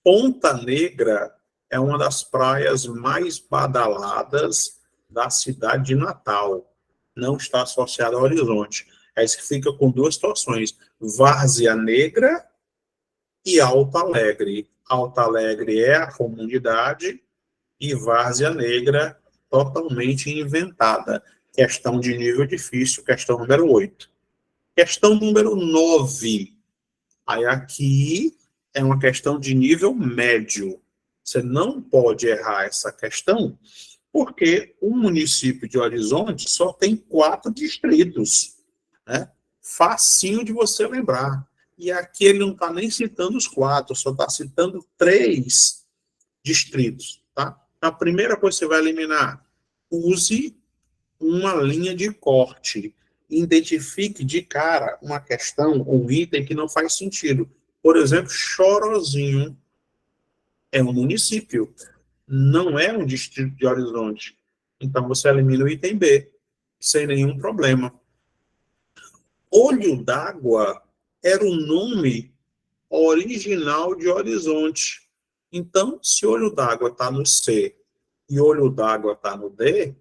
Ponta Negra é uma das praias mais badaladas da cidade de Natal. Não está associada ao Horizonte. Aí você fica com duas situações: Várzea Negra e Alto Alegre. Alto Alegre é a comunidade e Várzea Negra totalmente inventada. Questão de nível difícil, questão número 8. Questão número 9. Aí aqui é uma questão de nível médio. Você não pode errar essa questão, porque o município de Horizonte só tem 4 distritos, né? Facinho de você lembrar. E aqui ele não está nem citando os 4, só está citando 3 distritos, tá? A primeira coisa que você vai eliminar: use uma linha de corte. Identifique de cara uma questão, um item que não faz sentido. Por exemplo, Chorozinho é um município, não é um distrito de Horizonte. Então, você elimina o item B, sem nenhum problema. Olho d'Água era o nome original de Horizonte. Então, se Olho d'Água está no C e Olho d'Água está no D,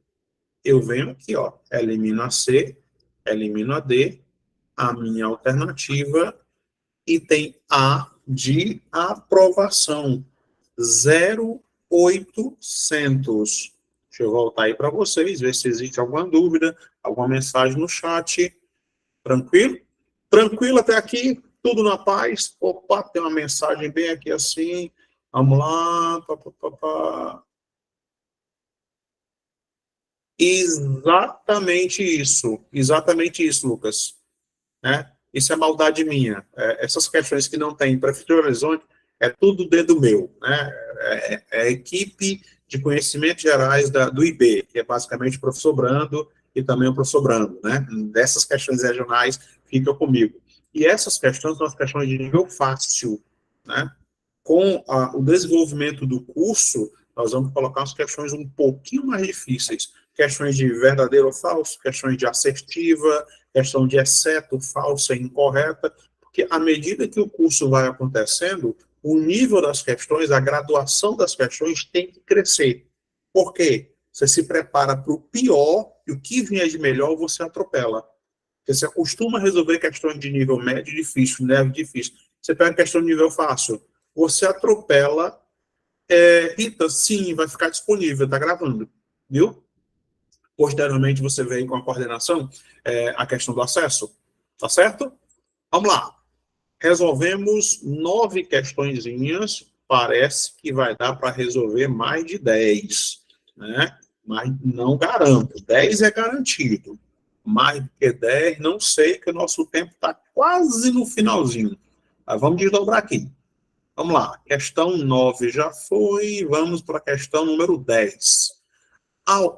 eu venho aqui, ó, elimino a C, elimino a D, a minha alternativa, e tem A de aprovação, 0800. Deixa eu voltar aí para vocês, ver se existe alguma dúvida, alguma mensagem no chat. Tranquilo? Tranquilo até aqui? Tudo na paz? Opa, tem uma mensagem bem aqui assim. Vamos lá. Exatamente isso, Lucas. Né? Isso é maldade minha. Essas questões que não tem Prefeitura de Horizonte, é tudo dedo meu. Né? É a equipe de conhecimentos gerais do IB, que é basicamente o professor Brando e também o professor Brando. Né? Dessas questões regionais, fica comigo. E essas questões são as questões de nível fácil. Né? Com o desenvolvimento do curso, nós vamos colocar as questões um pouquinho mais difíceis. Questões de verdadeiro ou falso, questões de assertiva, questão de exceto, falsa e incorreta, porque à medida que o curso vai acontecendo, o nível das questões, a graduação das questões tem que crescer. Por quê? Você se prepara para o pior e o que vier de melhor você atropela. Você acostuma a resolver questões de nível médio e difícil, leve e difícil. Você pega questão de nível fácil, você atropela. Rita, sim, vai ficar disponível, está gravando, viu? Posteriormente, você vem com a coordenação, a questão do acesso, tá certo? Vamos lá. Resolvemos 9 questõezinhas, parece que vai dar para resolver mais de 10, né? Mas não garanto, 10 é garantido. Mais do que 10, não sei, que o nosso tempo está quase no finalzinho. Mas vamos desdobrar aqui. Vamos lá, questão 9 já foi, vamos para a questão número 10.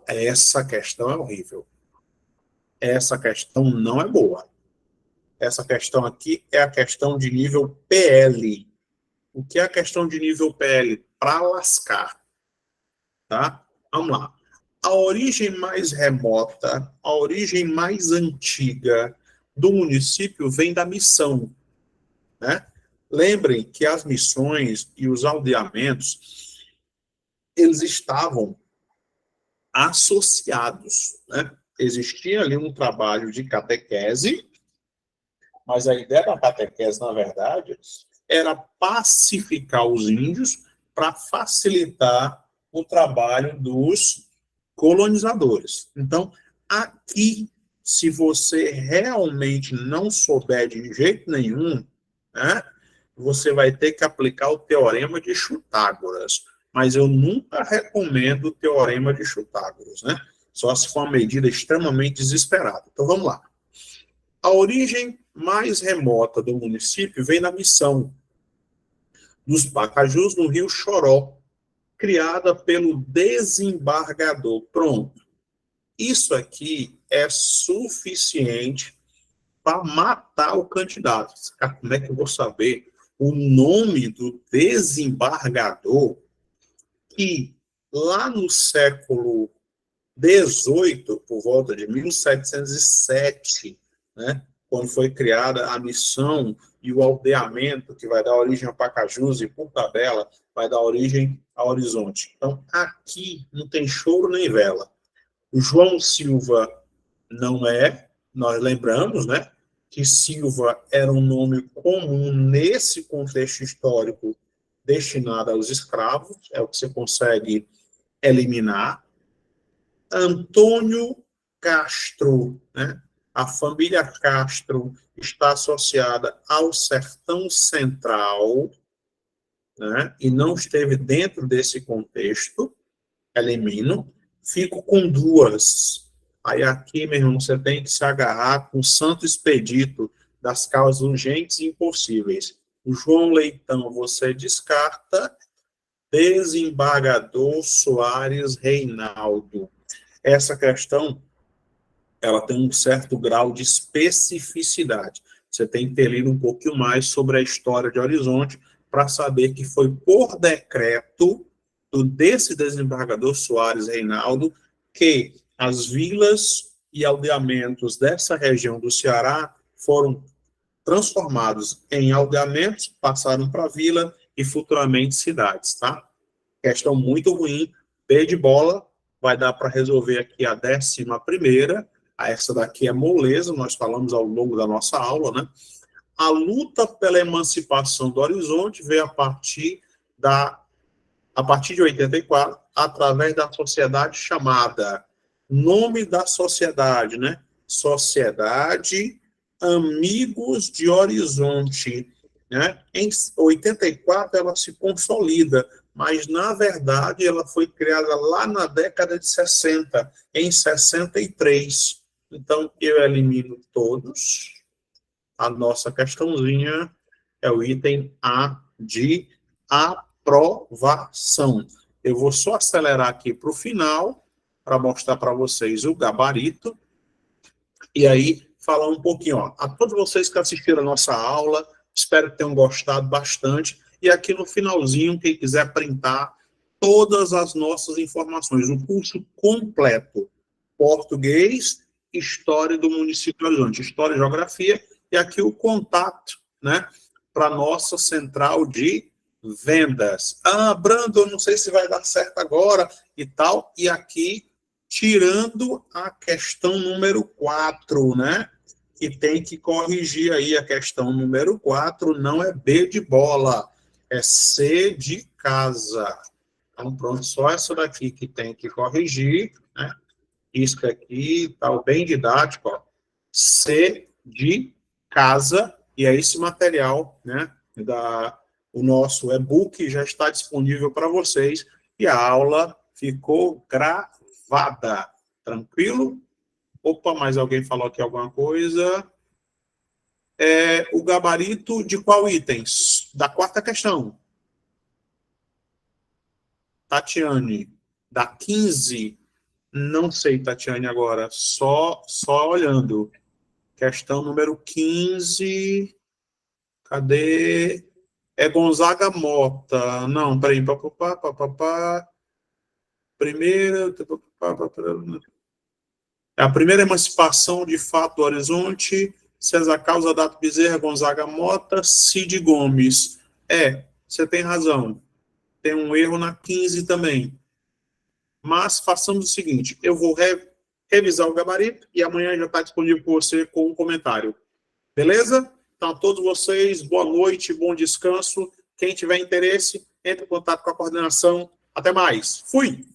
Essa questão é horrível. Essa questão não é boa. Essa questão aqui é a questão de nível PL. O que é a questão de nível PL? Para lascar. Tá? Vamos lá. A origem mais remota, a origem mais antiga do município vem da missão, né? Lembrem que as missões e os aldeamentos, eles estavam associados, né? Existia ali um trabalho de catequese, mas a ideia da catequese, na verdade, era pacificar os índios para facilitar o trabalho dos colonizadores. Então, aqui, se você realmente não souber de jeito nenhum, né, você vai ter que aplicar o teorema de Chutágoras. Mas eu nunca recomendo o teorema de Chutágoras, né? Só se for uma medida extremamente desesperada. Então, vamos lá. A origem mais remota do município vem da missão dos Pacajus, no rio Choró, criada pelo desembargador. Pronto. Isso aqui é suficiente para matar o candidato. Como é que eu vou saber o nome do desembargador que lá no século XVIII, por volta de 1707, né, quando foi criada a missão e o aldeamento, que vai dar origem a Pacajus, e por tabela vai dar origem a Horizonte. Então, aqui não tem choro nem vela. O João Silva não é, nós lembramos, né, que Silva era um nome comum nesse contexto histórico destinado aos escravos, é o que você consegue eliminar. Antônio Castro, né? A família Castro está associada ao Sertão Central, né? E não esteve dentro desse contexto, elimino. Fico com duas. Aí aqui, meu irmão, você tem que se agarrar com o Santo Expedito das causas urgentes e impossíveis. O João Leitão você descarta. Desembargador Soares Reinaldo. Essa questão, ela tem um certo grau de especificidade. Você tem que ter lido um pouquinho mais sobre a história de Horizonte para saber que foi por decreto desse desembargador Soares Reinaldo que as vilas e aldeamentos dessa região do Ceará foram transformados em aldeamentos, passaram para vila e futuramente cidades, tá? Questão muito ruim, B de bola, vai dar para resolver aqui a 11ª, essa daqui é moleza, nós falamos ao longo da nossa aula, né? A luta pela emancipação do Horizonte veio a partir de 84, através da sociedade chamada, nome da sociedade, né? Sociedade Amigos de Horizonte, né? Em 84 ela se consolida, mas na verdade ela foi criada lá na década de 60, em 63. Então eu elimino todos. A nossa questãozinha é o item A de aprovação. Eu vou só acelerar aqui para o final, para mostrar para vocês o gabarito. E aí, falar um pouquinho, ó, a todos vocês que assistiram a nossa aula, espero que tenham gostado bastante. E aqui no finalzinho, quem quiser printar todas as nossas informações, o curso completo, português, história do município de Horizonte, história e geografia, e aqui o contato, né, para a nossa central de vendas. Ah, Brando, eu não sei se vai dar certo agora e tal, e aqui, tirando a questão número 4, né, que tem que corrigir aí a questão número 4, não é B de bola, é C de casa. Então, pronto, só essa daqui que tem que corrigir, né? Isso aqui, tá bem didático, ó. C de casa, e é esse material, né? O nosso e-book já está disponível para vocês, e a aula ficou gravada. Tranquilo? Opa, mais alguém falou aqui alguma coisa? O gabarito de qual itens? Da 4ª questão. Tatiane. Da 15. Não sei, Tatiane, agora. Só olhando. Questão número 15. Cadê? É Gonzaga Mota. Não, peraí. Primeira. É a primeira emancipação de fato do Horizonte. César Causa, Dato Bezerra, Gonzaga Mota, Cid Gomes. Você tem razão. Tem um erro na 15 também. Mas façamos o seguinte, eu vou revisar o gabarito e amanhã já está disponível para você com um comentário. Beleza? Então, a todos vocês, boa noite, bom descanso. Quem tiver interesse, entre em contato com a coordenação. Até mais. Fui!